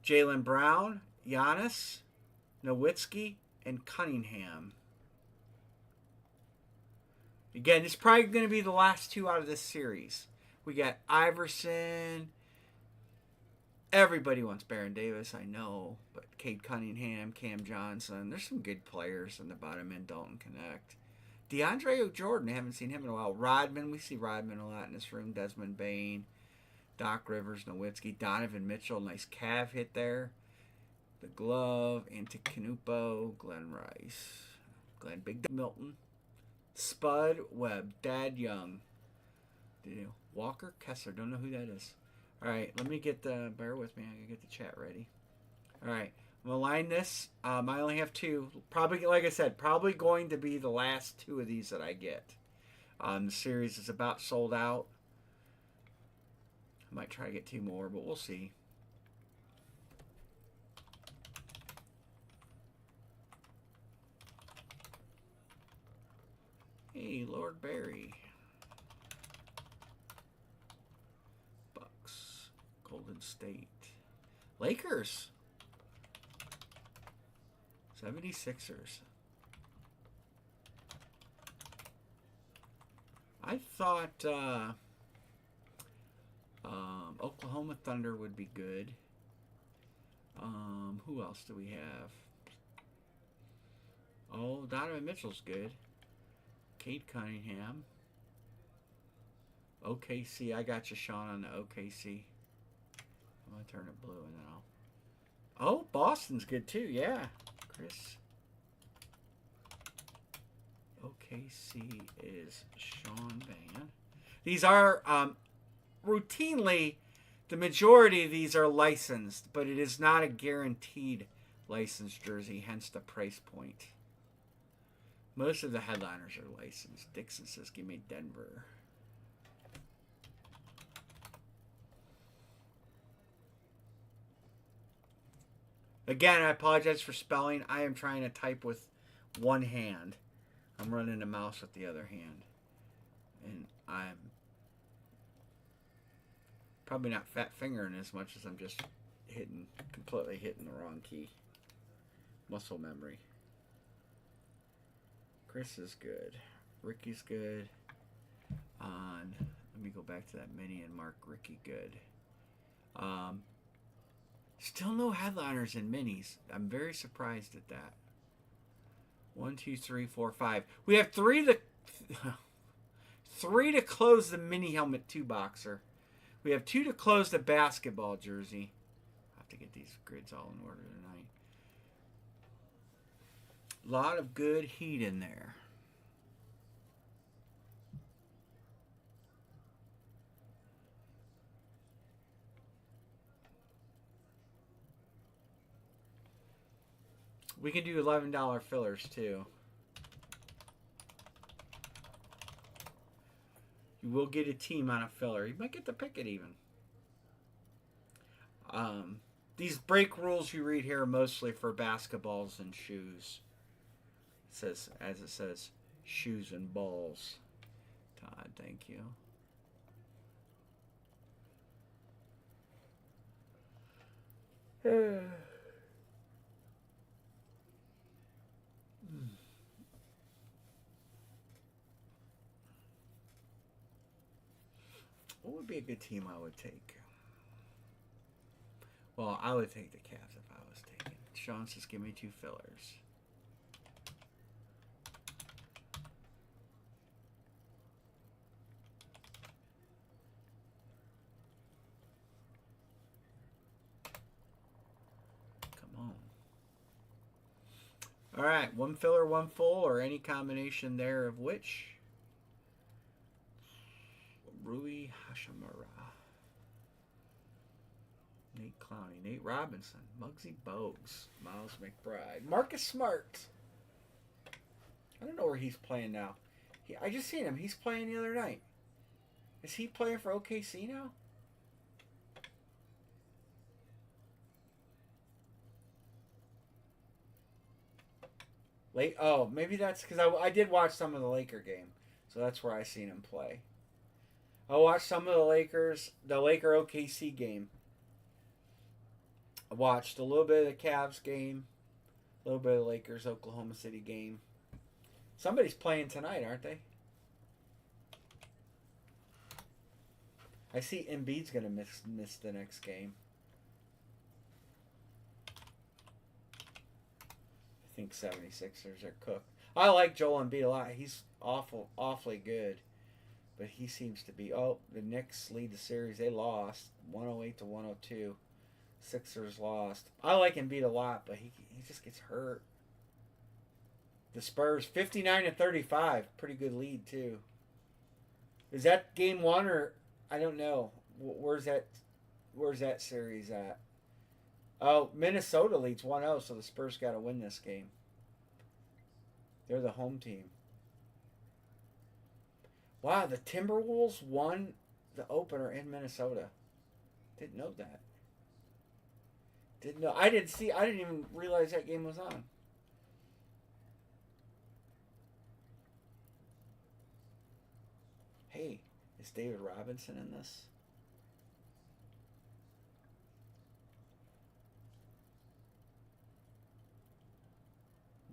Jaylen Brown, Giannis, Nowitzki, and Cunningham. Again, it's probably going to be the last 2 out of this series. We got Iverson. Everybody wants Baron Davis, I know. But Cade Cunningham, Cam Johnson. There's some good players in the bottom end. Dalton Connect. DeAndre Jordan, I haven't seen him in a while. Rodman, we see Rodman a lot in this room. Desmond Bain. Doc Rivers, Nowitzki. Donovan Mitchell, nice calf hit there. The glove, Antetokounmpo, Glenn Rice. Glenn Big Milton. Spud Webb, Dad Young, Walker Kessler. Don't know who that is. All right, let me get the. Bear with me. I gotta get the chat ready. All right, I'm gonna line this. I only have 2. Probably, like I said, probably going to be the last 2 of these that I get. The series is about sold out. I might try to get 2 more, but we'll see. Hey, Lord Barry. Bucks. Golden State. Lakers. 76ers. I thought Oklahoma Thunder would be good. Who else do we have? Oh, Donovan Mitchell's good. Cade Cunningham. OKC. I got you, Sean, on the OKC. I'm gonna turn it blue and then I'll. Oh, Boston's good too. Yeah, Chris. OKC is Sean Van. These are routinely, the majority of these are licensed, but it is not a guaranteed licensed jersey, hence the price point. Most of the headliners are licensed. Dixon says, give me Denver. Again, I apologize for spelling. I am trying to type with one hand. I'm running the mouse with the other hand. And I'm probably not fat fingering as much as I'm just completely hitting the wrong key. Muscle memory. Chris is good. Ricky's good. Let me go back to that mini and mark Ricky good. Still no headliners in minis. I'm very surprised at that. 1, 2, 3, 4, 5. We have three to close the mini helmet 2-boxer. We have 2 to close the basketball jersey. I have to get these grids all in order tonight. A lot of good heat in there. We can do $11 fillers too. You will get a team on a filler. You might get to pick it even. These break rules you read here are mostly for basketballs and shoes. It says, as it says, shoes and balls. Todd, thank you. What would be a good team I would take? Well, I would take the Cavs if I was taking. Sean says, give me 2 fillers. Come on. All right, 1 filler, 1 full, or any combination there of which. Rui Hashimura. Nate Clowney. Nate Robinson. Muggsy Bogues. Miles McBride. Marcus Smart. I don't know where he's playing now. I just seen him. He's playing the other night. Is he playing for OKC now? Oh, maybe that's because I did watch some of the Laker game. So that's where I seen him play. I watched some of the Laker OKC game. I watched a little bit of the Cavs game, a little bit of the Lakers Oklahoma City game. Somebody's playing tonight, aren't they? I see Embiid's going to miss the next game. I think 76ers are cooked. I like Joel Embiid a lot. He's awfully good. But he seems to be. Oh, the Knicks lead the series. They lost 108-102. Sixers lost. I like Embiid a lot, but he just gets hurt. The Spurs 59-35, pretty good lead too. Is that game 1 or I don't know? Where's that series at? Oh, Minnesota leads 1-0, so the Spurs got to win this game. They're the home team. Wow, the Timberwolves won the opener in Minnesota. Didn't know that. I didn't even realize that game was on. Hey, is David Robinson in this?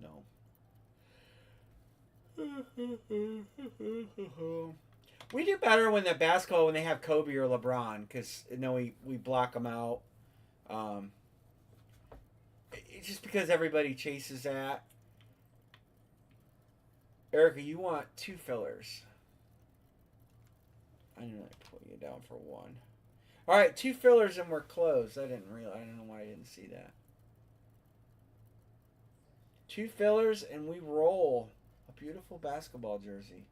No. We do better when the basketball when they have Kobe or LeBron because we block them out. It's just because everybody chases that. Erica, you want 2 fillers. I didn't really put you down for 1. All right, 2 fillers and we're closed. I didn't realize. I don't know why I didn't see that. 2 fillers and we roll a beautiful basketball jersey.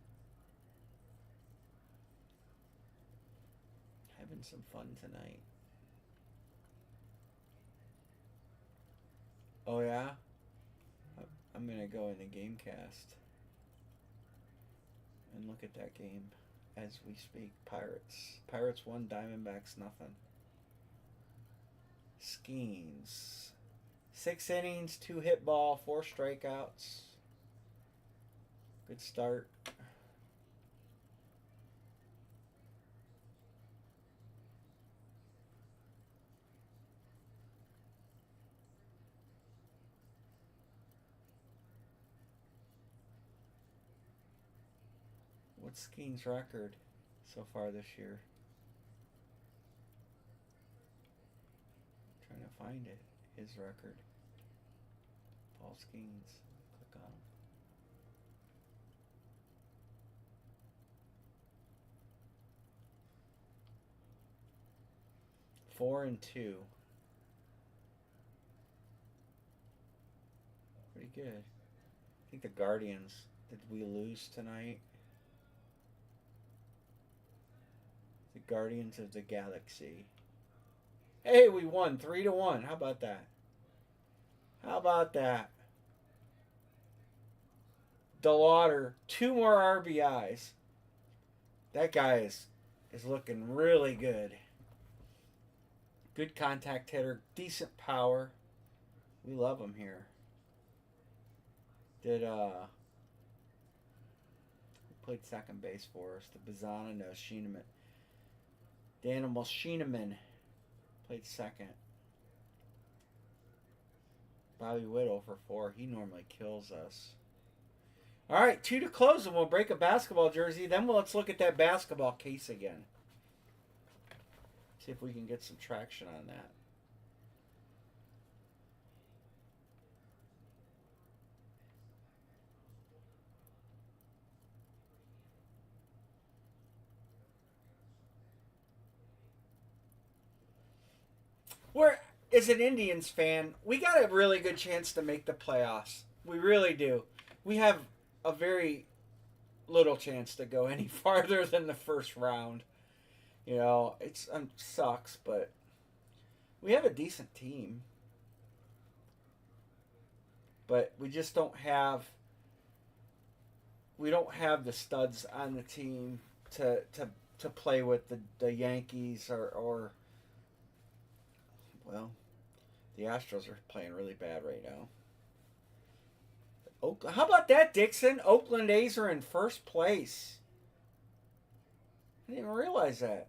Having some fun tonight. Oh yeah, I'm gonna go in the Gamecast and look at that game as we speak. Pirates 1, Diamondbacks nothing. Skeens. 6 innings, 2 hit ball, 4 strikeouts. Good start. What's Skeen's record so far this year? I'm trying to find it. His record. Paul Skeens. Click on him. 4-2. Pretty good. I think the Guardians. Did we lose tonight? The Guardians of the Galaxy. Hey, we won 3-1. How about that? How about that? DeLauder, 2 more RBIs. That guy is looking really good. Good contact hitter, decent power. We love him here. Did played second base for us? The Bazana, no, Sheeneman. Danimal Sheeneman played second. Bobby Whittle for 4. He normally kills us. All right, 2 to close, and we'll break a basketball jersey. Then let's look at that basketball case again. See if we can get some traction on that. We're, as an Indians fan, we got a really good chance to make the playoffs. We really do. We have a very little chance to go any farther than the first round. You know, it sucks, but we have a decent team. But we just don't have the studs on the team to play with the Yankees or well, the Astros are playing really bad right now. How about that, Dixon? Oakland A's are in first place. I didn't even realize that.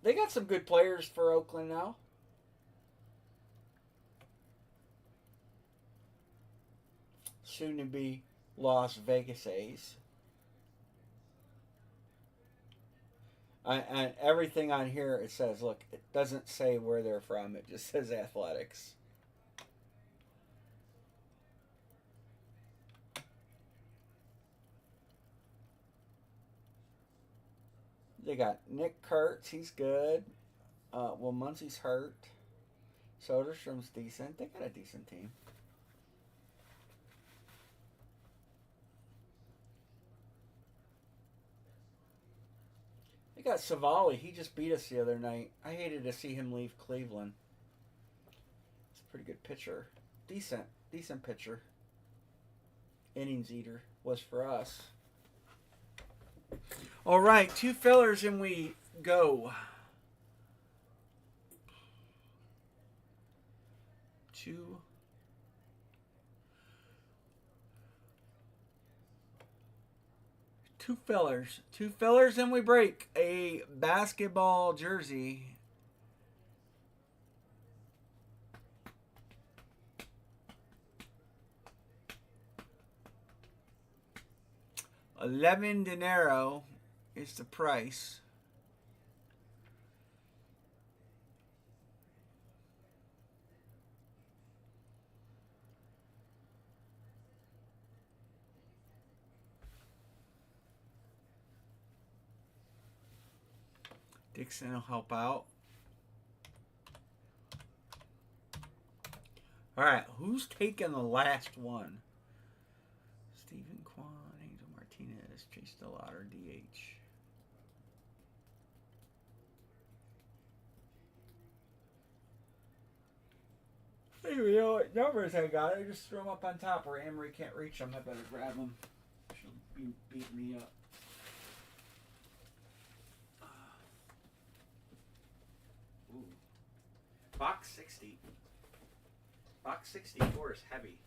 They got some good players for Oakland now. Soon to be Las Vegas A's. And everything on here, it says, look, it doesn't say where they're from. It just says Athletics. They got Nick Kurtz. He's good. Well, Muncie's hurt. Soderstrom's decent. They got a decent team. They got Savali. He just beat us the other night. I hated to see him leave Cleveland. He's a pretty good pitcher. Decent pitcher. Innings eater was for us. All right, 2 fillers and we go. 2 fillers. 2 fillers and we break a basketball jersey. $11 dinero is the price. Dixon will help out. All right, who's taking the last one? Stephen Kwan, Angel Martinez, Chase DeLauder, DH. Hey, you know what numbers I got? I just throw them up on top where Amory can't reach them. I better grab them. She'll be beating me up. Ooh. Box 60. Box 64 is heavy.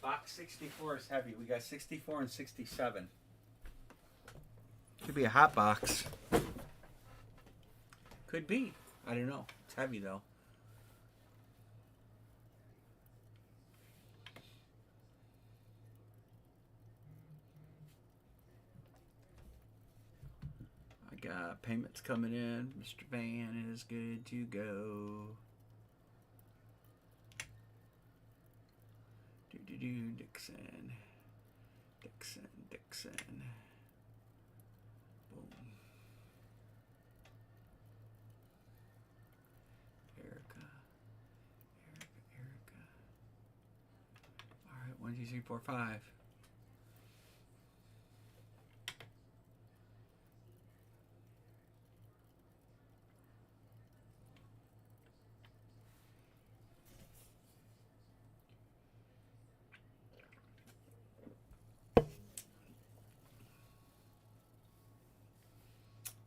Box 64 is heavy. We got 64 and 67. Could be a hot box. Could be. I don't know. It's heavy though. I got payments coming in. Mr. Van is good to go. Dixon. Dixon. Boom. Erica. All right, 1, 2, 3, 4, 5.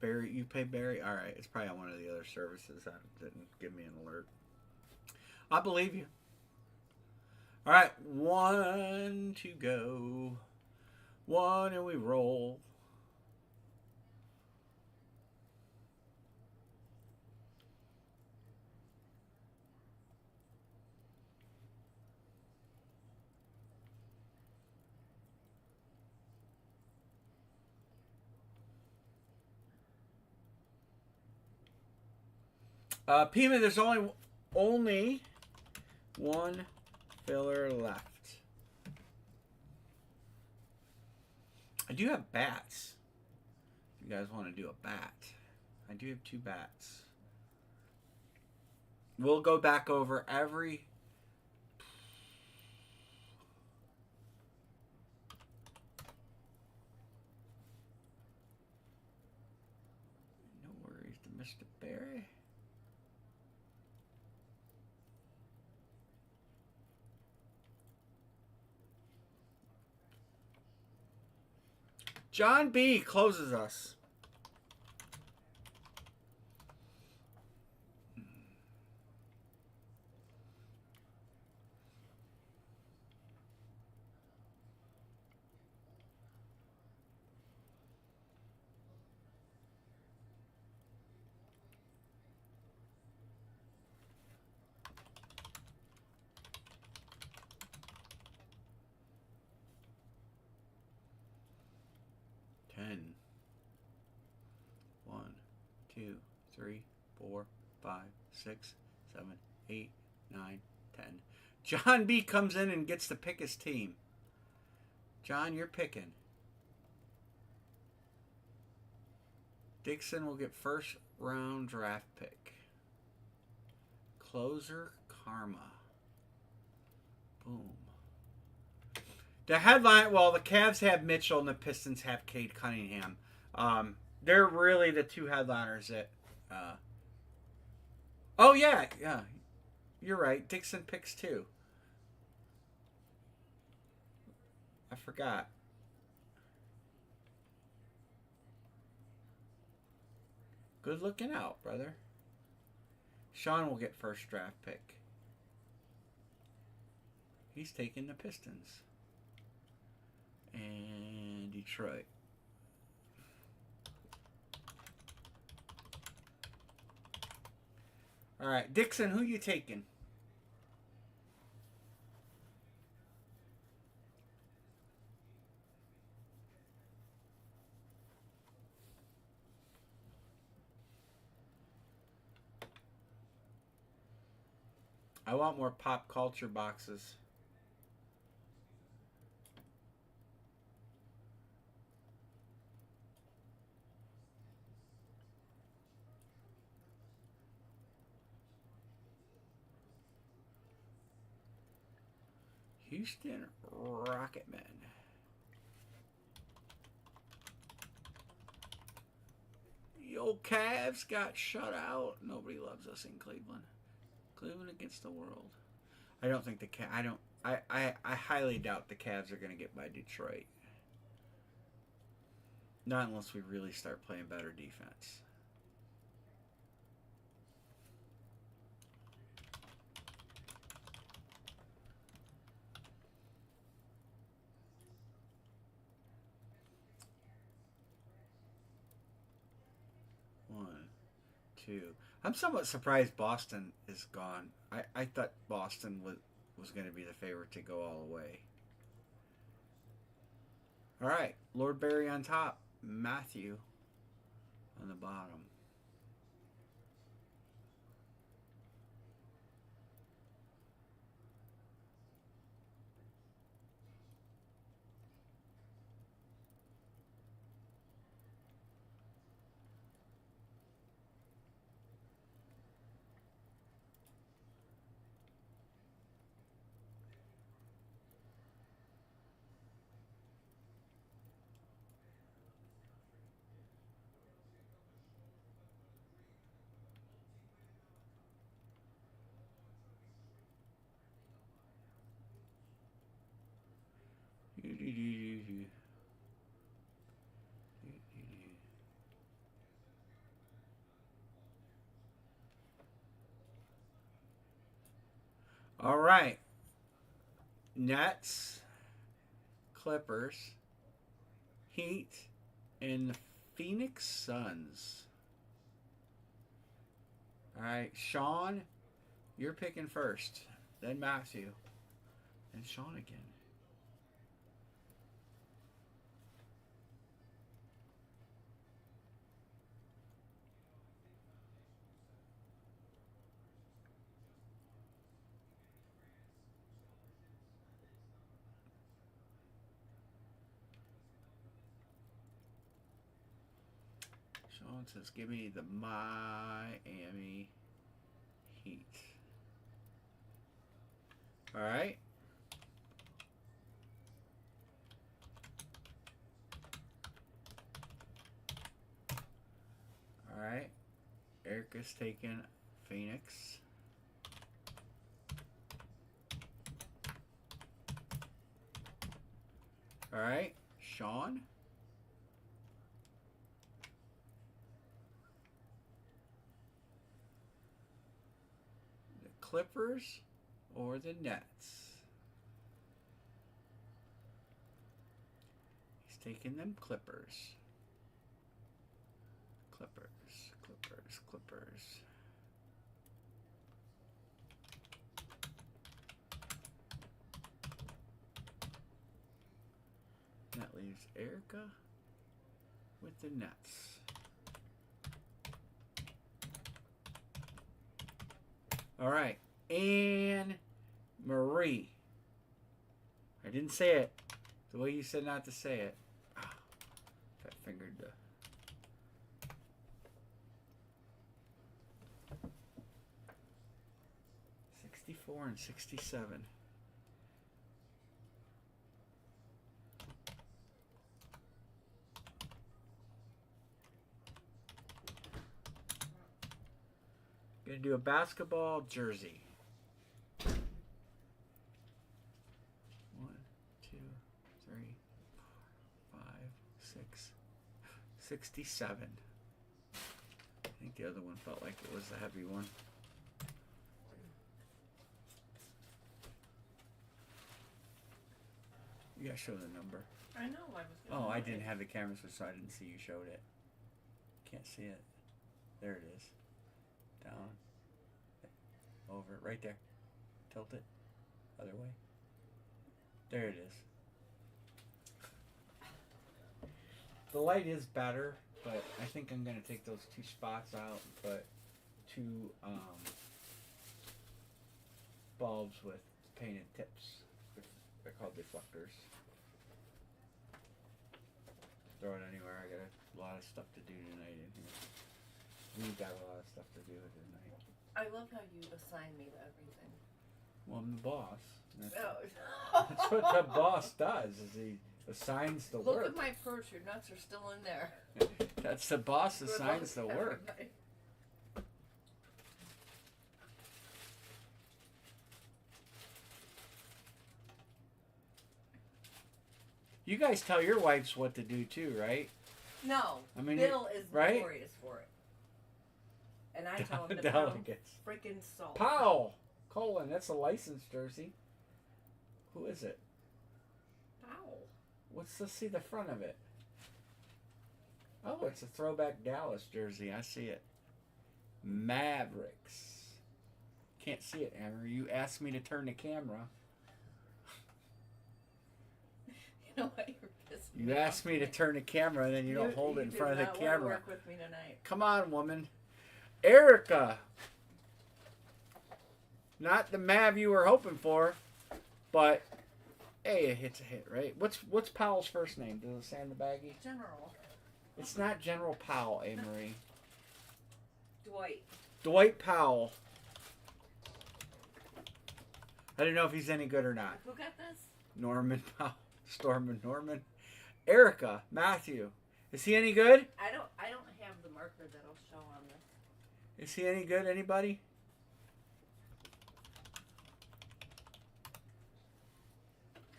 Barry, you pay Barry? All right, it's probably on one of the other services that didn't give me an alert. I believe you. All right, 1 to go. 1 and we roll. Pima, there's only one filler left. I do have bats. If you guys want to do a bat, I do have 2 bats. We'll go back over every. No worries to Mr. Barry. John B. closes us. Ten. 1, 2, 3, 4, 5, 6, 7, 8, 9, 10. John B comes in and gets to pick his team. John, you're picking. Dixon will get first round draft pick. Closer Karma. Boom. The headline, well, the Cavs have Mitchell and the Pistons have Cade Cunningham. They're really the 2 headliners that... oh, yeah. You're right. Dixon picks 2. I forgot. Good looking out, brother. Sean will get first draft pick. He's taking the Pistons. And Detroit. All right, Dixon, who you taking? I want more pop culture boxes. Houston Rocketmen. Yo, Cavs got shut out. Nobody loves us in Cleveland. Cleveland against the world. I don't think the I highly doubt the Cavs are going to get by Detroit. Not unless we really start playing better defense. One, two. I'm somewhat surprised Boston is gone. I thought Boston was going to be the favorite to go all the way. All right, Lord Barry on top, Matthew on the bottom. All right. Nets, Clippers, Heat, and the Phoenix Suns. All right, Sean, you're picking first. Then Matthew. And Sean again. Sean says, give me the Miami Heat. All right. All right. Erica's taking Phoenix. All right. Sean. The Clippers or the Nets? He's taking them Clippers. Clippers. That leaves Erica with the Nets. All right. Anne Marie. I didn't say it the way you said not to say it. Fat fingered the. And 67. Gonna do a basketball jersey. 1, 2, 3, 4, 5, 6, 67. I think the other one felt like it was a heavy one. You gotta show the number.
I know. I was. Gonna
I didn't have the camera switch, so I didn't see you showed it. Can't see it. There it is. Down. Over. Right there. Tilt it. Other way. There it is. The light is better, but I think I'm gonna take those 2 spots out and put 2 bulbs with painted tips. They're called deflectors. Throw it anywhere. I got a lot of stuff to do tonight in here. We've got a lot of stuff to do tonight.
I love how you assign me to everything.
Well, I'm the boss. That's what the boss does. Is he assigns the
Look
work.
at my purse. Your nuts are still in there.
That's the boss
Good
assigns the
luck,
work.
everybody.
You guys tell your wives what to do too, right?
No.
I mean,
Bill is
right?
notorious for it. And I tell him to pound
Delegates.
freaking salt.
Powell. Colin, that's a licensed jersey. Who is it?
Powell.
Let's see the front of it. Oh, it's a throwback Dallas jersey. I see it. Mavericks. Can't see it, Amber. You asked me to turn the camera.
You know what? You're pissed
You asked me to turn the camera, and then you don't hold it in front of the
did not
camera.
want to work with me tonight.
Come on, woman. Erica. Not the Mav you were hoping for, but hey, a hit's a hit, right? What's Powell's first name? Does it say on the baggie?
General.
It's not General Powell, Amory.
Dwight.
Dwight Powell. I don't know if he's any good or not.
Who got this?
Norman Powell. Stormin Norman. Erica. Matthew. Is he any good?
I don't have the marker that'll show on this.
Is he any good? Anybody?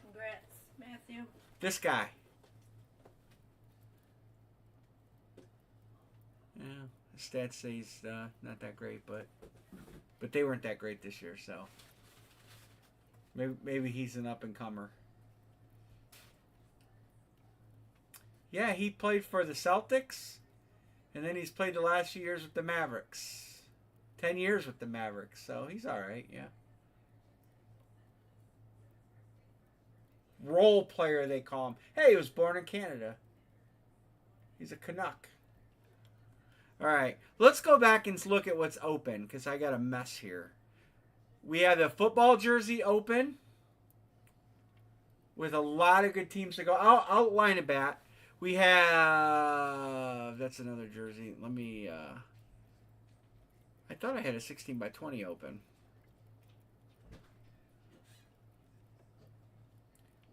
Congrats, Matthew.
This guy. Yeah, the stats say he's not that great, but they weren't that great this year, so maybe he's an up and comer. Yeah, he played for the Celtics, and then he's played the last few years with the Mavericks. 10 years with the Mavericks, so he's all right, yeah. Role player, they call him. Hey, he was born in Canada. He's a Canuck. All right, let's go back and look at what's open, because I got a mess here. We have the football jersey open with a lot of good teams to go. I'll line it back. We have, that's another jersey. Let me, I thought I had a 16 by 20 open.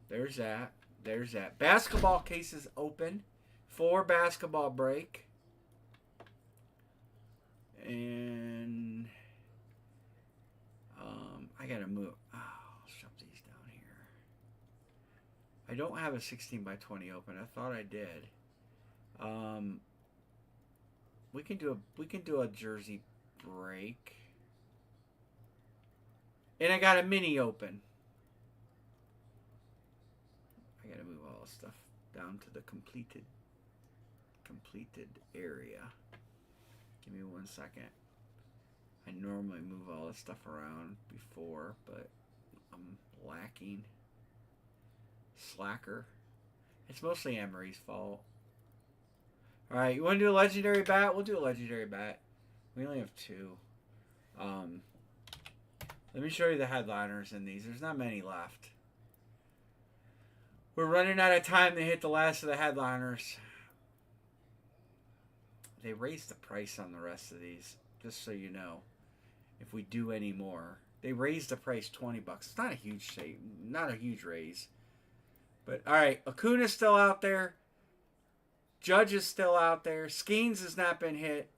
There's that. There's that. Basketball cases open. 4 basketball break. And I gotta move. Oh, I'll shove these down here. I don't have a 16 by 20 open. I thought I did. We can do a jersey break. And I got a mini open. I gotta move all the stuff down to the completed area. Give me 1 second. I normally move all this stuff around before, but I'm lacking. Slacker. It's mostly Emery's fault. Alright, you want to do a legendary bat? We'll do a legendary bat. We only have 2. Let me show you the headliners in these. There's not many left. We're running out of time to hit the last of the headliners. They raised the price on the rest of these, just so you know. If we do any more, they raised the price $20. It's not a huge shape, not a huge raise. But all right, Acuna's still out there. Judge is still out there. Skeens has not been hit.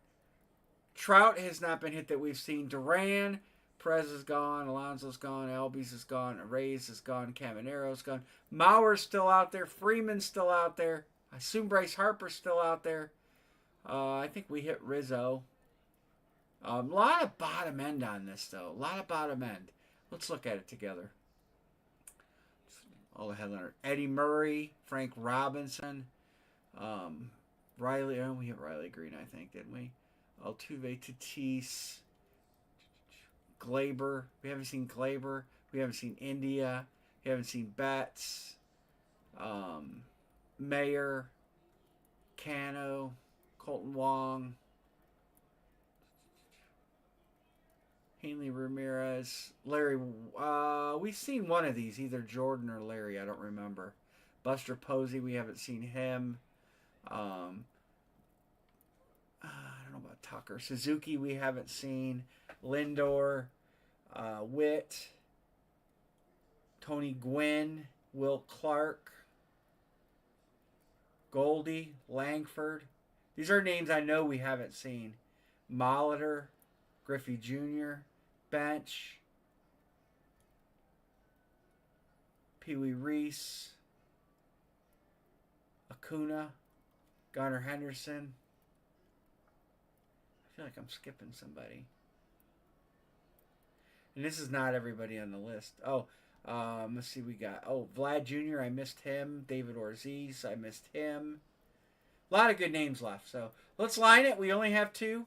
Trout has not been hit that we've seen. Duran, Perez is gone. Alonso's gone. Albies is gone. Reyes is gone. Camanero's gone. Mauer's still out there. Freeman's still out there. I assume Bryce Harper's still out there. I think we hit Rizzo. A lot of bottom end on this, though. A lot of bottom end. Let's look at it together. All the headliners. Eddie Murray, Frank Robinson, Riley. Oh, we hit Riley Green, I think, didn't we? Altuve, Tatis, Glaber. We haven't seen Glaber. We haven't seen India. We haven't seen Betts. Mayer, Cano, Colton Wong, Hanley Ramirez, Larry. We've seen one of these, either Jordan or Larry. I don't remember. Buster Posey, we haven't seen him. I don't know about Tucker. Suzuki, we haven't seen. Lindor, Witt. Tony Gwynn, Will Clark, Goldie, Langford. These are names I know we haven't seen. Molitor, Griffey Jr., Bench, Pee Wee Reese, Acuna, Gunnar Henderson. I feel like I'm skipping somebody. And this is not everybody on the list. Oh, let's see. We got Vlad Jr. I missed him. David Ortiz. I missed him. A lot of good names left. So let's line it. We only have 2.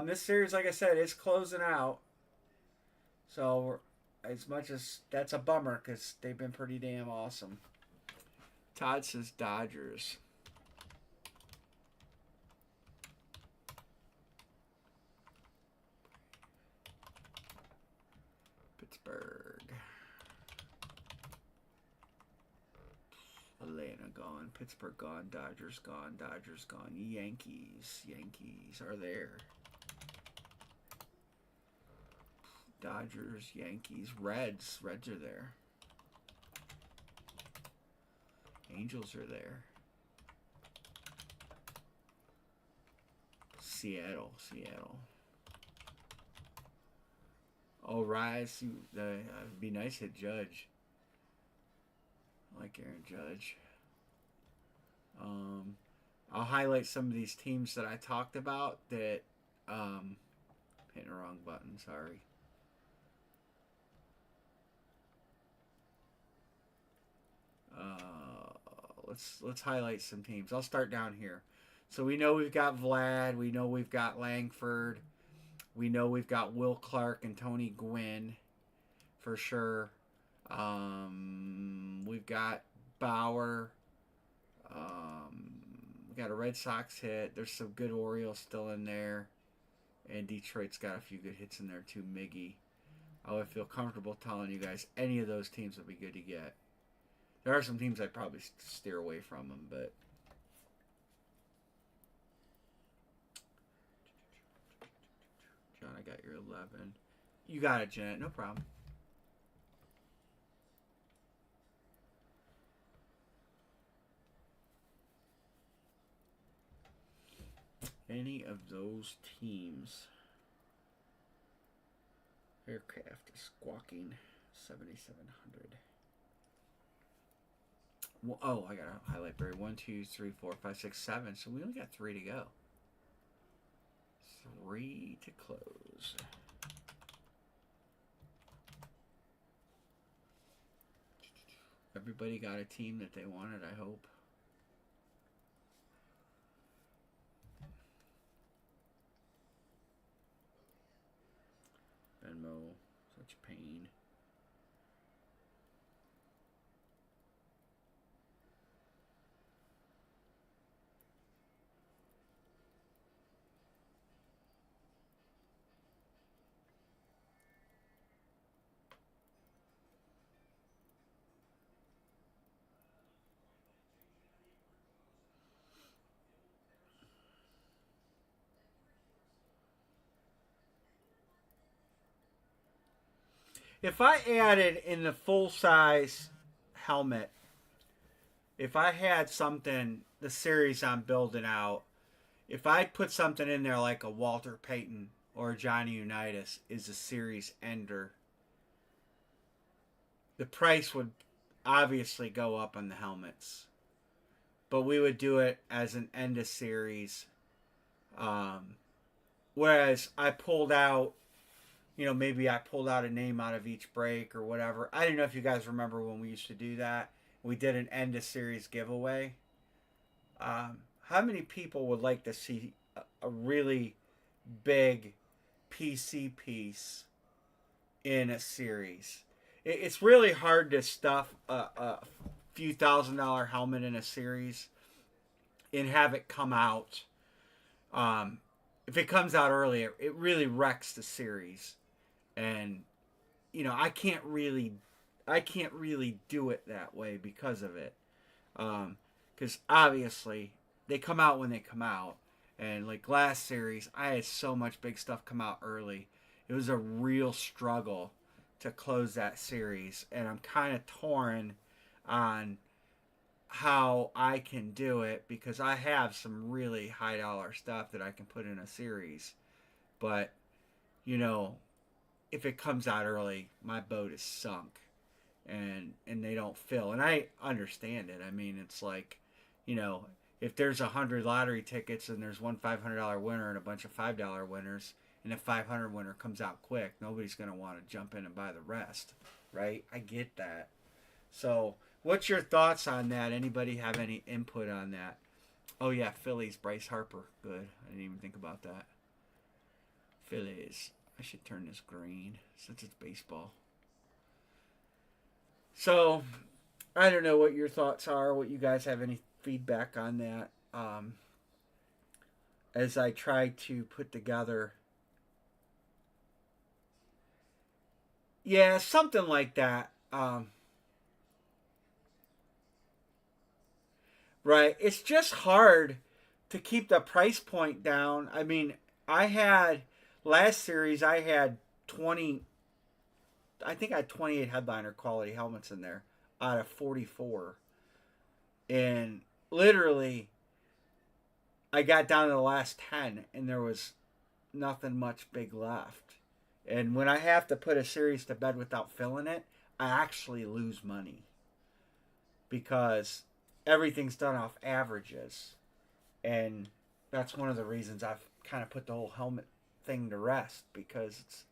This series, like I said, is closing out. So as much as that's a bummer because they've been pretty damn awesome. Todd says Dodgers. Pittsburgh. Atlanta gone. Pittsburgh gone. Dodgers gone. Dodgers gone. Yankees. Yankees are there. Dodgers, Yankees, Reds. Reds are there. Angels are there. Seattle. Oh, Rise. It'd be nice to Judge. I like Aaron Judge. I'll highlight some of these teams that I talked about that hitting the wrong button, sorry. Let's highlight some teams. I'll start down here. So we know we've got Vlad. We know we've got Langford. We know we've got Will Clark and Tony Gwynn for sure. We've got Bauer. We got a Red Sox hit. There's some good Orioles still in there. And Detroit's got a few good hits in there too. Miggy. I would feel comfortable telling you guys any of those teams would be good to get. There are some teams I'd probably steer away from them, but... John, I got your 11. You got it, Janet. No problem. Any of those teams. Aircraft is squawking 7,700. Well, oh, I got a highlight berry. 1, 2, 3, 4, 5, 6, 7. So we only got 3 to go. 3 to close. Everybody got a team that they wanted, I hope. Venmo, such pain. If I added in the full-size helmet, if I had something, the series I'm building out, if I put something in there like a Walter Payton or a Johnny Unitas is a series ender, the price would obviously go up on the helmets. But we would do it as an end of series. Whereas I pulled out, maybe I pulled out a name out of each break or whatever. I don't know if you guys remember when we used to do that. We did an end of series giveaway. How many people would like to see a really big PC piece in a series? It's really hard to stuff a few $1,000 helmet in a series and have it come out. If it comes out earlier, it really wrecks the series. And I can't really do it that way because of it. Because obviously they come out when they come out, and like last series, I had so much big stuff come out early. It was a real struggle to close that series, and I'm kind of torn on how I can do it because I have some really high dollar stuff that I can put in a series. But, you know, if it comes out early, my boat is sunk and they don't fill. And I understand it. I mean, it's like, you know, if there's 100 lottery tickets and there's one $500 winner and a bunch of $5 winners, and the 500 winner comes out quick, nobody's going to want to jump in and buy the rest, right? I get that. So, what's your thoughts on that? Anybody have any input on that? Oh yeah, Phillies, Bryce Harper. Good. I didn't even think about that. Phillies. I should turn this green since it's baseball. So, I don't know what your thoughts are. What you guys have any feedback on that? As I try to put together, yeah, something like that. Right. It's just hard to keep the price point down. I mean, I had last series, I had 20, I think I had 28 headliner quality helmets in there out of 44. And literally, I got down to the last 10 and there was nothing much big left. And when I have to put a series to bed without filling it, I actually lose money because everything's done off averages. And that's one of the reasons I've kind of put the whole helmet thing to rest because it's,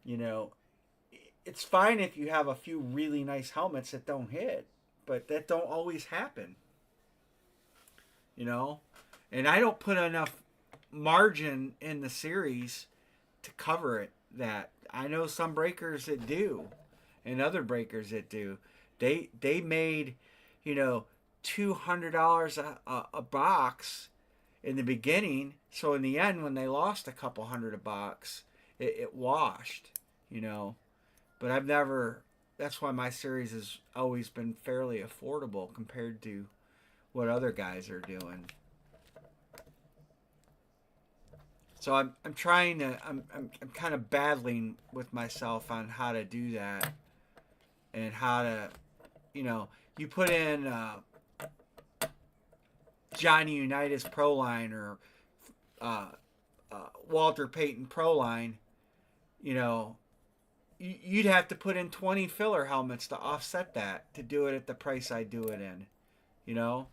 you know, it's fine if you have a few really nice helmets that don't hit, but that don't always happen, you know? And I don't put enough margin in the series to cover it. That I know some breakers that do and other breakers that do. They made, you know, $200 a box in the beginning. So in the end, when they lost a couple hundred a box, it washed, you know. But I've never. That's why my series has always been fairly affordable compared to what other guys are doing. So I'm trying to I'm kind of battling with myself on how to do that and how to, you know, you put in Johnny Unitas Pro Line or uh, Walter Payton Pro Line, you know, you'd have to put in 20 filler helmets to offset that to do it at the price I do it in, you know.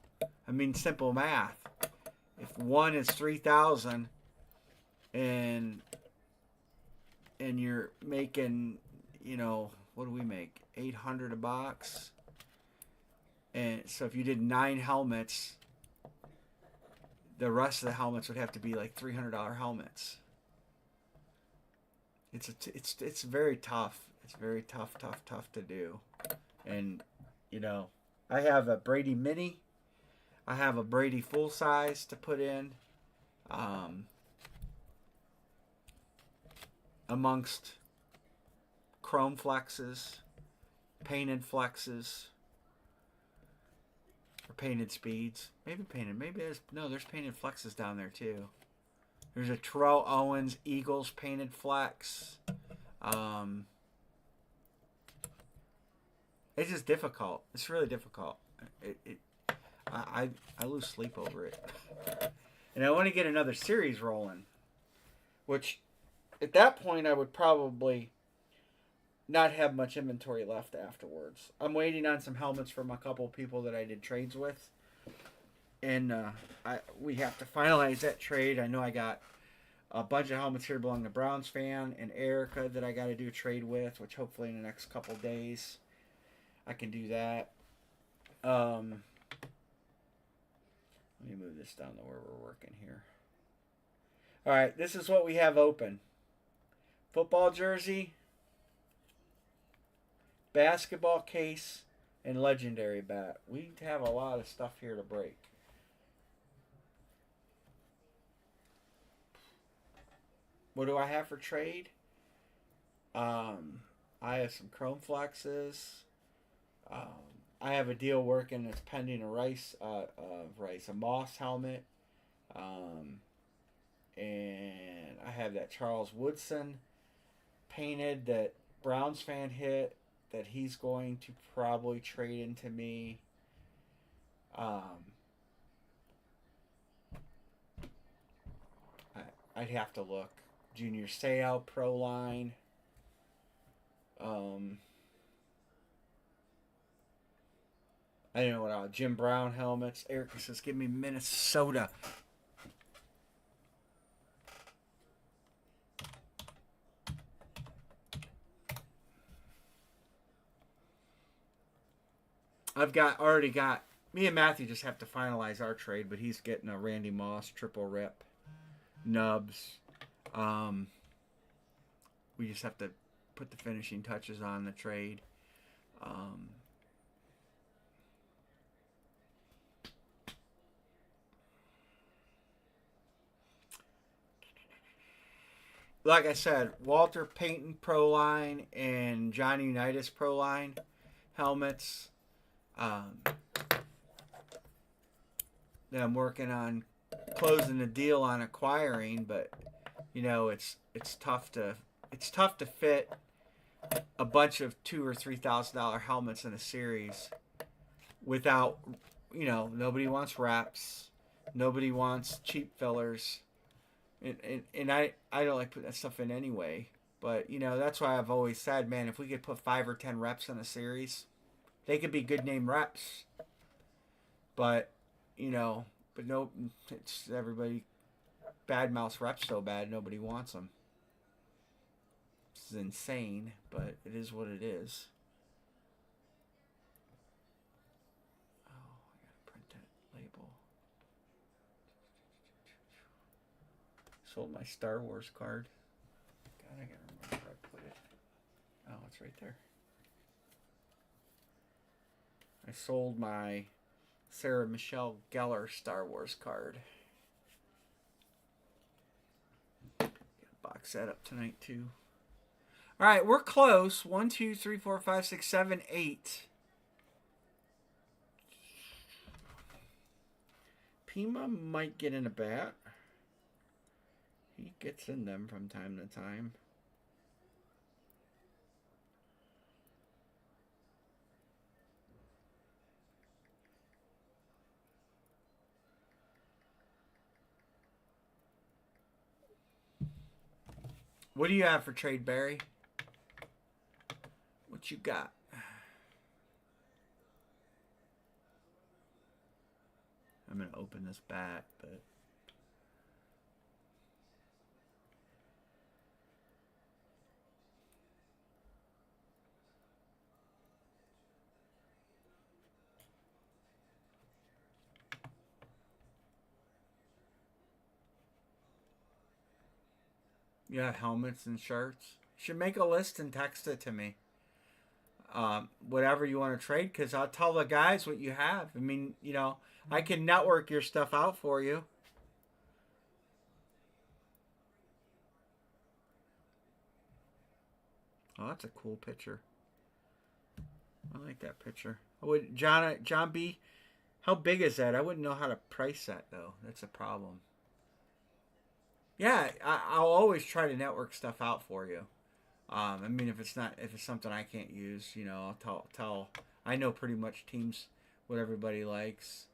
I mean, simple math. If one is 3,000 and you're making, you know, what do we make? 800 a box. And so if you did 9 helmets, the rest of the helmets would have to be like $300 helmets. It's very tough. It's very tough to do. And you know, I have a Brady Mini. I have a Brady full size to put in. Amongst chrome flexes, painted flexes, or painted speeds. Maybe painted. Maybe there's painted flexes down there too. There's a Terrell Owens Eagles painted flex. It's just difficult. It's really difficult. I lose sleep over it. And I want to get another series rolling, which at that point I would probably not have much inventory left afterwards. I'm waiting on some helmets from a couple people that I did trades with, and we have to finalize that trade. I know I got a bunch of helmets here belong to Browns fan and Erica that I got to do a trade with, which hopefully in the next couple days I can do that. Let me move this down to where we're working here. All right, this is what we have open. Football jersey, basketball case, and legendary bat. We have a lot of stuff here to break. What do I have for trade? I have some chrome flexes. I have a deal working that's pending a Moss helmet. And I have that Charles Woodson painted that Browns fan hit that he's going to probably trade into me. I'd have to look. Junior Seau Pro line. I don't know what Jim Brown helmets. Erica says, "Give me Minnesota." Already got. Me and Matthew just have to finalize our trade, but he's getting a Randy Moss triple rip, nubs. We just have to put the finishing touches on the trade. Like I said, Walter Payton Pro Line and Johnny Unitas Pro Line helmets. That I'm working on closing the deal on acquiring, but it's tough to fit a bunch of $2,000 or $3,000 helmets in a series without nobody wants wraps, nobody wants cheap fillers, and I don't like putting that stuff in anyway. But that's why I've always said, man, if we could put 5 or 10 reps in a series, they could be good name reps. But but no, it's everybody bad mouths reps so bad nobody wants them. This is insane, but it is what it is. Oh, I gotta print that label. Sold my Star Wars card. God, I gotta remember where I put it. Oh, it's right there. I sold my Sarah Michelle Gellar Star Wars card. Gotta box that up tonight too. All right, we're close. 1, 2, 3, 4, 5, 6, 7, 8. Pima might get in a bat. He gets in them from time to time. What do you have for trade, Barry? What you got? I'm going to open this bat, but... Yeah, helmets and shirts. You should make a list and text it to me. Whatever you want to trade, because I'll tell the guys what you have. I mean, I can network your stuff out for you. Oh, that's a cool picture. I like that picture. John B, how big is that? I wouldn't know how to price that though. That's a problem. Yeah, I'll always try to network stuff out for you. I mean, if it's something I can't use, I'll tell. I know pretty much teams what everybody likes.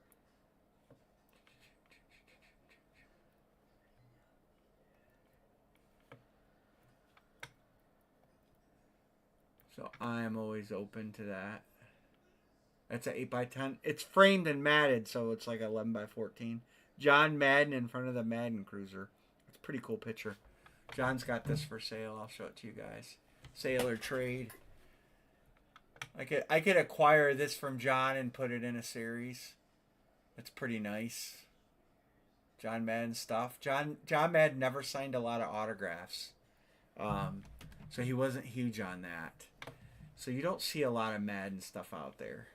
So I am always open to that. That's an 8x10. It's framed and matted, so it's like 11x14. John Madden in front of the Madden Cruiser. It's a pretty cool picture. John's got this for sale. I'll show it to you guys. Sale or trade. I could acquire this from John and put it in a series. It's pretty nice. John Madden stuff. John Madden never signed a lot of autographs. So he wasn't huge on that. So you don't see a lot of Madden stuff out there.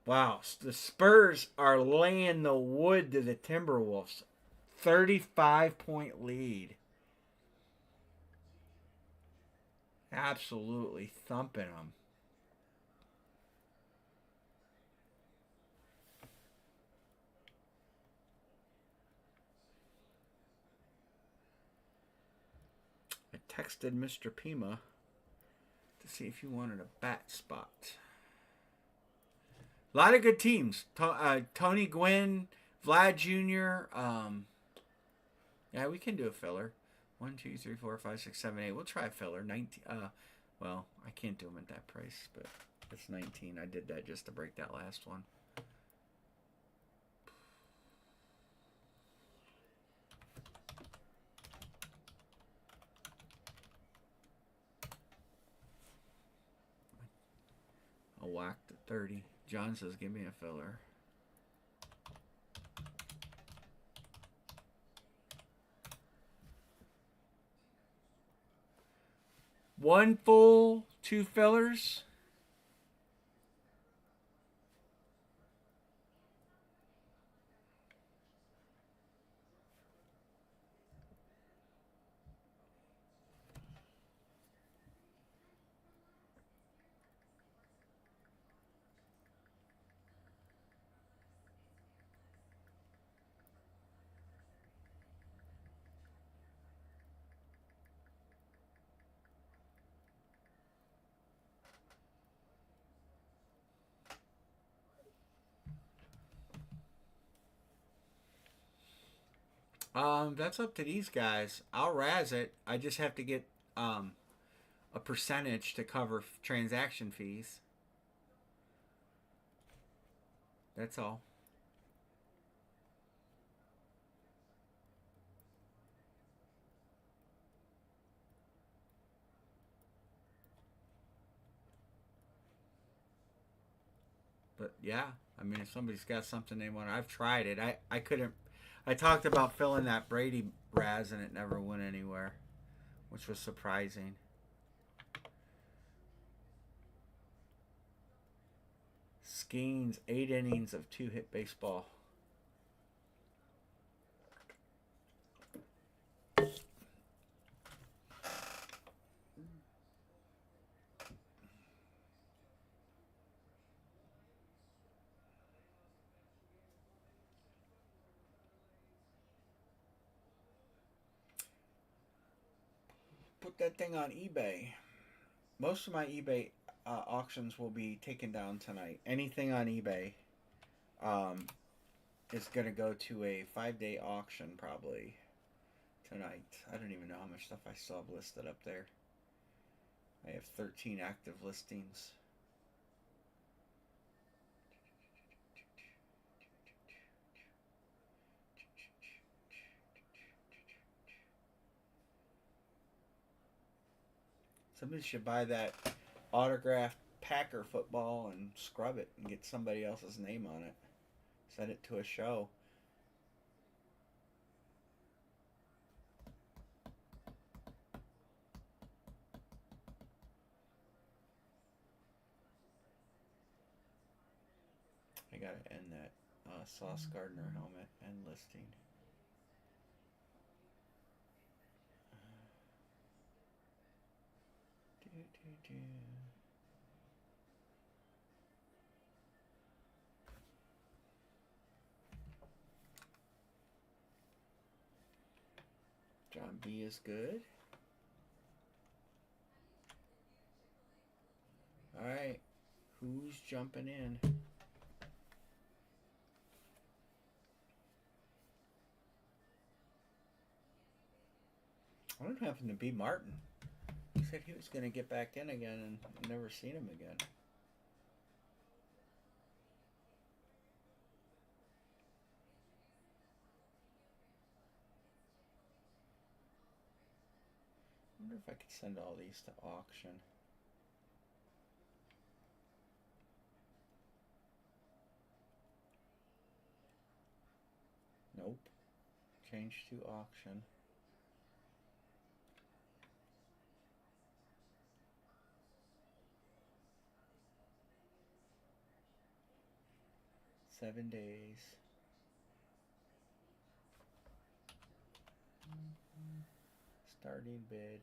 Wow, the Spurs are laying the wood to the Timberwolves. 35-point lead. Absolutely thumping them. texted Mr. Pima to see if he wanted a bat spot. A lot of good teams. Tony Gwynn, Vlad Jr. Yeah, we can do a filler. 1, 2, 3, 4, 5, 6, 7, 8. We'll try a filler. 19. Well, I can't do them at that price, but it's 19. I did that just to break that last one. I'll whack the 30. John says, give me a filler. One full, 2 fillers. That's up to these guys. I'll razz it. I just have to get a percentage to cover transaction fees. That's all. But yeah, I mean, if somebody's got something they want, I've tried it. I couldn't. I talked about filling that Brady Raz and it never went anywhere, which was surprising. Skeens, 8 innings of 2-hit baseball. Put that thing on eBay. Most of my eBay auctions will be taken down tonight. Anything on eBay is going to go to a 5-day auction probably tonight. I don't even know how much stuff I still have listed up there. I have 13 active listings. Somebody should buy that autographed Packer football and scrub it and get somebody else's name on it. Send it to a show. I gotta end that Sauce Gardner helmet and listing. John B is good. Alright. Who's jumping in? I don't happen to be Martin. He said he was going to get back in again and never seen him again. I wonder if I could send all these to auction. Nope. Change to auction. Seven days. Starting bid.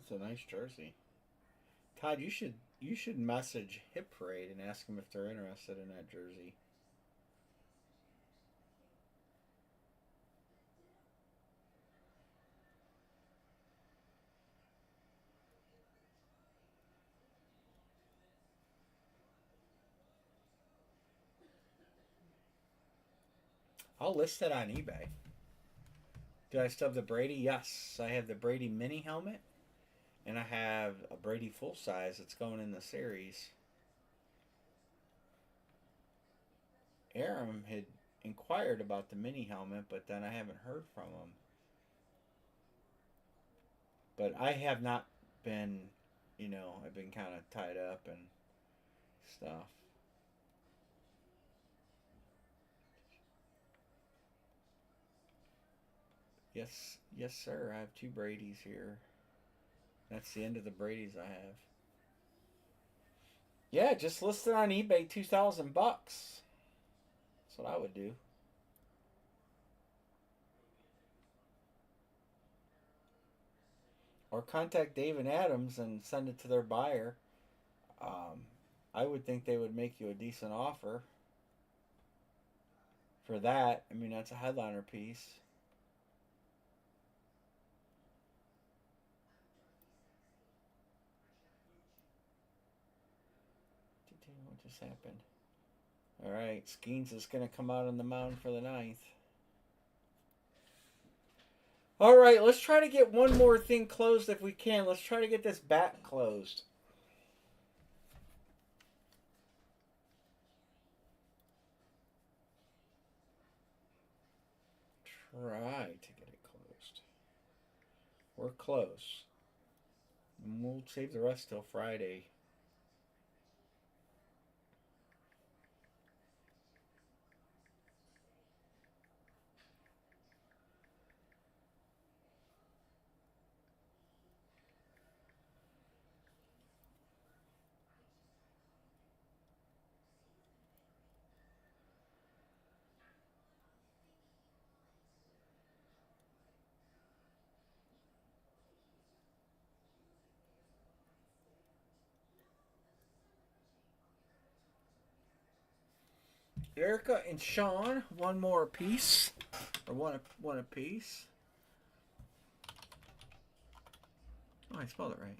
That's a nice jersey. Todd, you should message Hip Parade and ask them if they're interested in that jersey. I'll list it on eBay. Do I still have the Brady? Yes, I have the Brady mini helmet, and I have a Brady full size that's going in the series. Aram had inquired about the mini helmet, but then I haven't heard from him. But I have not been, I've been kind of tied up and stuff. Yes, yes, sir. I have two Brady's here. That's the end of the Brady's I have. Yeah, just list it on eBay, $2,000. That's what I would do. Or contact Dave and Adams and send it to their buyer. Um, I would think they would make you a decent offer for that. I mean, that's a headliner piece. What just happened? All right, Skeens is going to come out on the mound for the ninth. All right, let's try to get one more thing closed if we can. Let's try to get this bat closed. Try to get it closed. We're close. And we'll save the rest till Friday. Erica and Sean, one more apiece. Or one apiece. Oh, I spelled it right.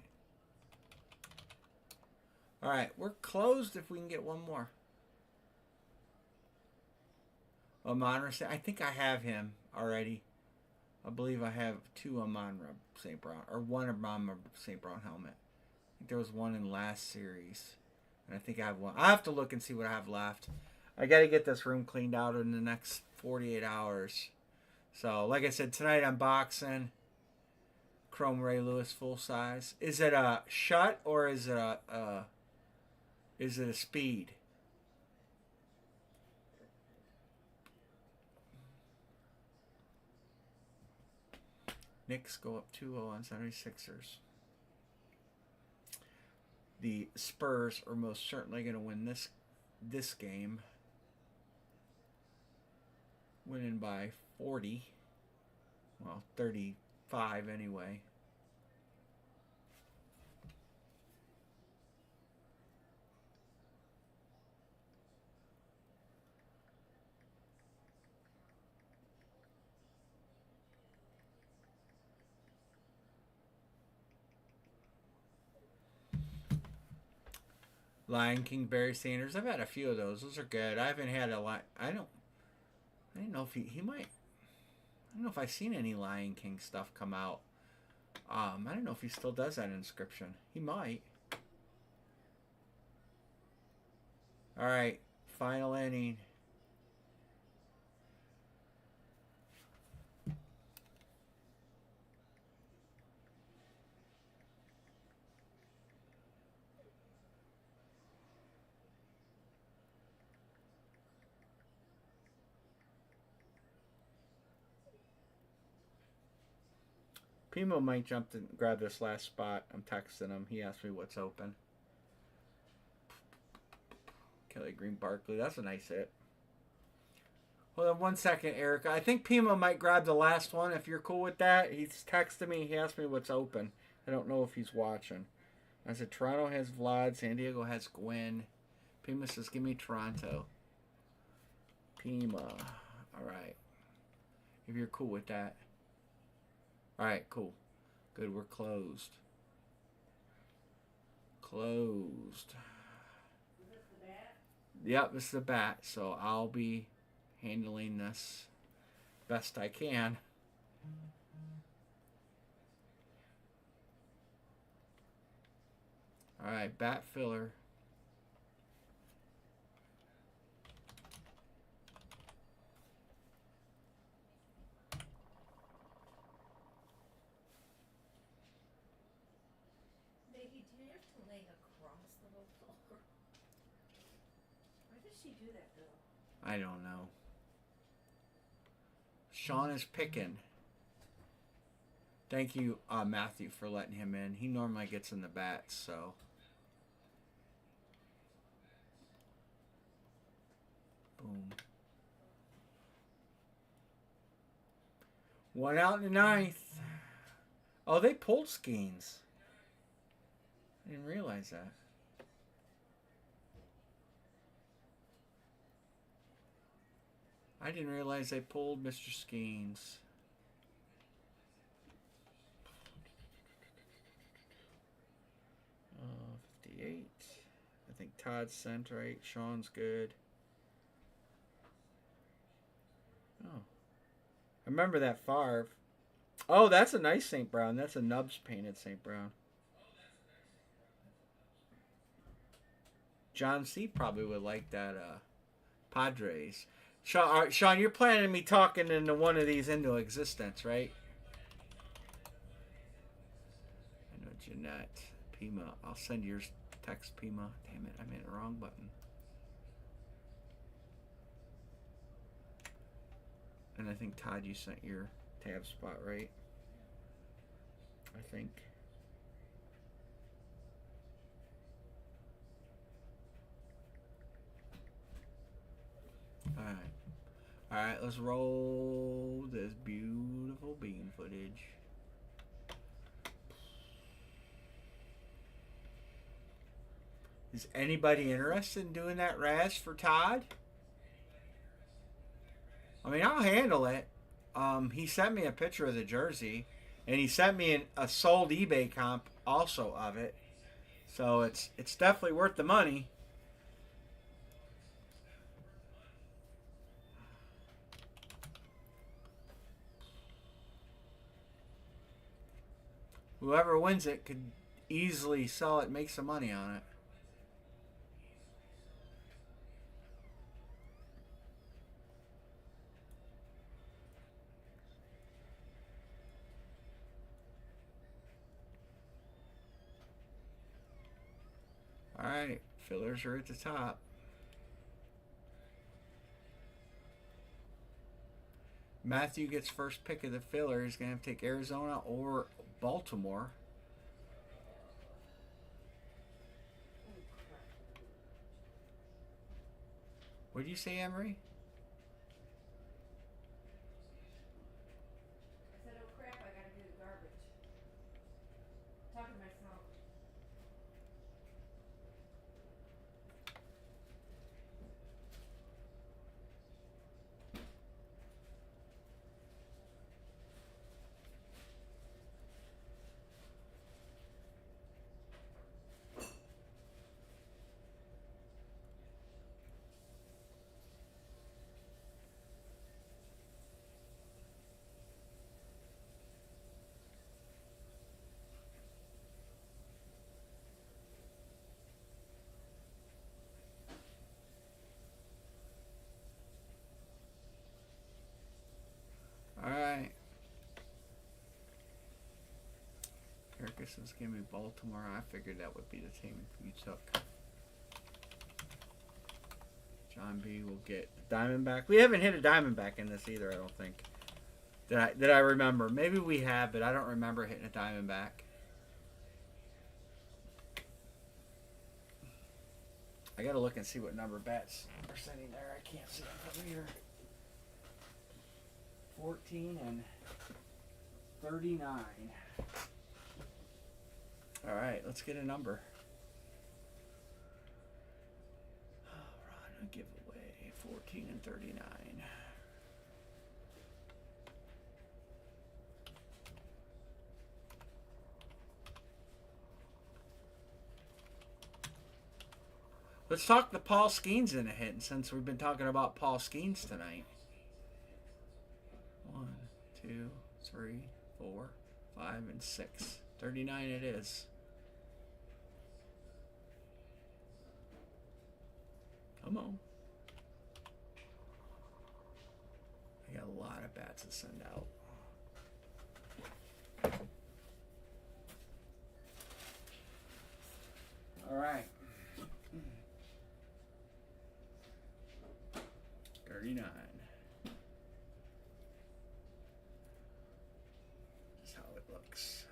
Alright, we're closed if we can get one more. Amon I think I have him already. I believe I have two Amon St. Brown. Or one Amon St. Brown helmet. I think there was one in last series. And I think I have one. I have to look and see what I have left. I got to get this room cleaned out in the next 48 hours. So, like I said, tonight I'm boxing Chrome Ray Lewis full size. Is it a shut or is it a speed? Knicks go up 2-0 on 76ers. The Spurs are most certainly going to win this game. Winning by 40. Well, 35 anyway. Lion King, Barry Sanders. I've had a few of those. Those are good. I haven't had a lot. I didn't know if he might. I don't know if I've seen any Lion King stuff come out. I don't know if he still does that inscription. He might. All right, final inning. Pimo might jump and grab this last spot. I'm texting him. He asked me what's open. Kelly Green Barkley. That's a nice hit. Hold on 1 second, Erica. I think Pimo might grab the last one if you're cool with that. He's texting me. He asked me what's open. I don't know if he's watching. I said Toronto has Vlad, San Diego has Gwen. Pima says, give me Toronto. Pima. Alright. If you're cool with that. Alright, cool. Good, we're closed. Closed. Yep, this is the bat, so I'll be handling this best I can. Alright, bat filler.
Maggie, do you have to lay across the whole floor? Why does she do that, girl?
I don't know. Sean is picking. Thank you, Matthew, for letting him in. He normally gets in the bats, so. Boom. 1 out in the 9th. Oh, they pulled Skeens. I didn't realize that. I didn't realize they pulled Mr. Skeens. Oh, 58. I think Todd's sent right. Sean's good. Oh. I remember that Favre. Oh, that's a nice St. Brown. That's a Nubs painted St. Brown. John C. probably would like that Padres. Sean, you're planning me talking into one of these into existence, right? I know Jeanette. Pima. I'll send yours text Pima. Damn it, I made the wrong button. And I think Todd, you sent your tab spot, right? I think. Alright. Alright, let's roll this beautiful bean footage. Is anybody interested in doing that Raz for Todd? I mean, I'll handle it. He sent me a picture of the jersey, and he sent me a sold eBay comp also of it. So it's definitely worth the money. Whoever wins it could easily sell it and make some money on it. Alright, fillers are at the top. Matthew gets first pick of the filler. He's going to have to take Arizona or Baltimore. What did you say, Emery?
I said, oh crap, I gotta do the garbage. Talking to myself.
Alright. Erica says, give me Baltimore. I figured that would be the team you took. John B will get Diamondback. We haven't hit a Diamondback in this either, I don't think. That I remember. Maybe we have, but I don't remember hitting a Diamondback. I gotta look and see what number bats are sending there. I can't see them from here. 14 and 39. All right, let's get a number. Run a giveaway 14 and 39. Let's talk the Paul Skeens in a hit, since we've been talking about Paul Skeens tonight. 1, 2, 3, 4, 5, and 6. 39 it is. Come on. I got a lot of bats to send out. All right. 39. That's how it looks.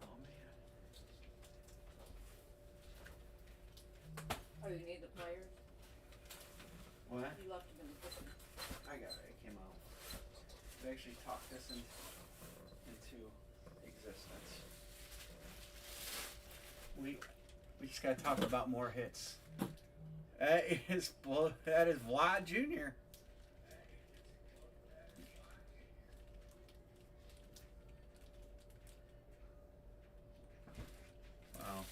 Oh man.
Oh, you need the pliers?
What?
You left them in the kitchen.
I got it. It came out. We actually talked this into existence. We just gotta talk about more hits. That is Vlad Jr. Wow.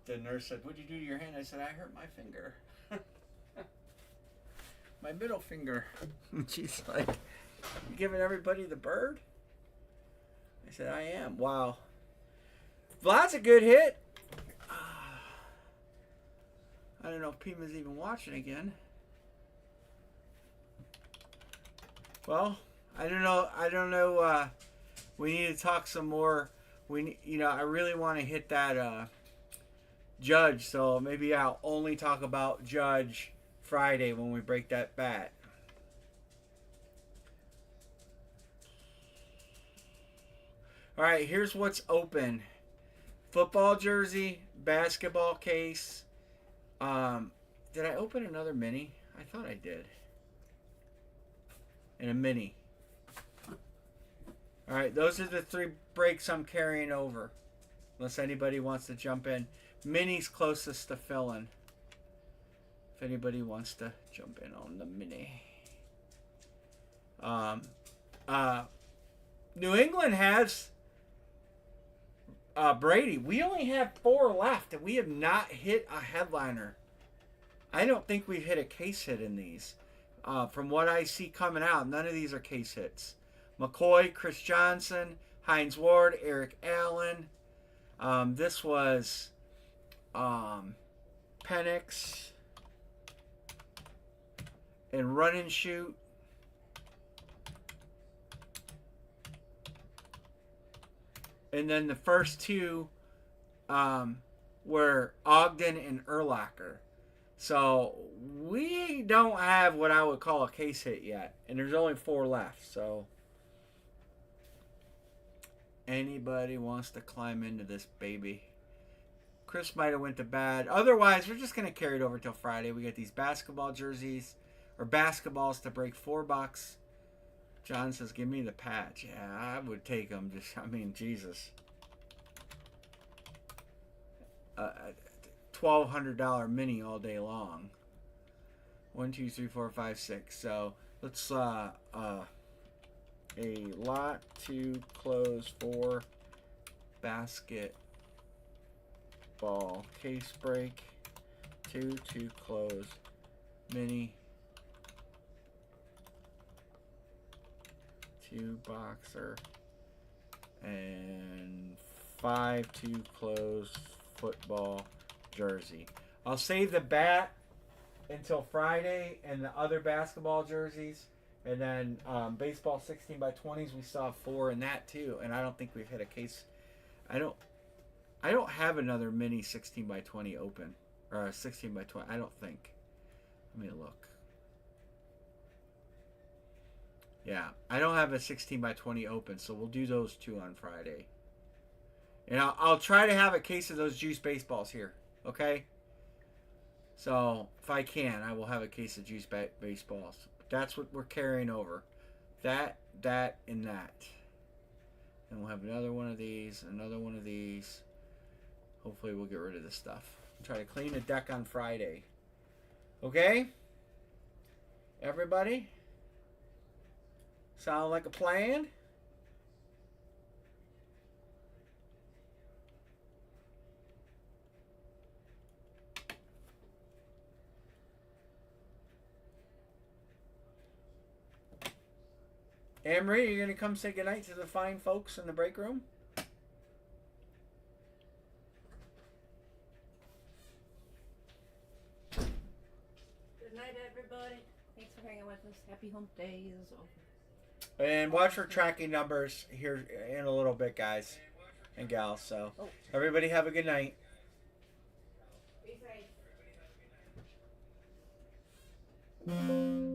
The nurse said, "What'd you do to your hand?" I said, "I hurt my finger." My middle finger. She's like, "You giving everybody the bird?" I said, "I am." Wow. Vlad's a good hit. I don't know if Pima's even watching again. Well, I don't know. We need to talk some more. I really want to hit that Judge, so maybe I'll only talk about Judge Friday when we break that bat. All right, here's what's open: football jersey, basketball case. Did I open another mini? I thought I did. And a mini. All right, those are the 3 breaks I'm carrying over. Unless anybody wants to jump in. Mini's closest to filling. If anybody wants to jump in on the mini. New England has Brady. We only have 4 left, and we have not hit a headliner. I don't think we've hit a case hit in these. From what I see coming out, none of these are case hits. McCoy, Chris Johnson, Hines Ward, Eric Allen. This was Penix and Run and Shoot. And then the first 2 were Ogden and Urlacher. So we don't have what I would call a case hit yet. And there's only 4 left. So anybody wants to climb into this baby. Chris might have went to bed. Otherwise, we're just going to carry it over till Friday. We get these basketball jerseys or basketballs to break $4. John says, "Give me the patch." Yeah, I would take them. Jesus. $1,200 mini all day long. 1, 2, 3, 4, 5, 6. So let's a lot to close for basketball case break. 2 to close mini. 2 boxer, and 5 to close football jersey. I'll save the bat until Friday and the other basketball jerseys, and then baseball 16 by 20s. We saw 4 in that too, and I don't think we've hit a case. I I don't have another mini 16 by 20 open. Or a 16 by 20. I don't think. Let me look. Yeah, I don't have a 16 by 20 open, so we'll do those two on Friday. And I'll try to have a case of those juice baseballs here. Okay? So, if I can, I will have a case of juice baseballs. That's what we're carrying over. That, and that. And we'll have another one of these, another one of these. Hopefully we'll get rid of this stuff. Try to clean the deck on Friday. Okay? Everybody? Sound like a plan? Emery, are you going to come say goodnight to the fine folks in the break room?
Good night, everybody. Thanks for hanging with us. Happy hump day is over.
And watch for tracking numbers here in a little bit, guys and gals. So, everybody have a good night.
Be safe.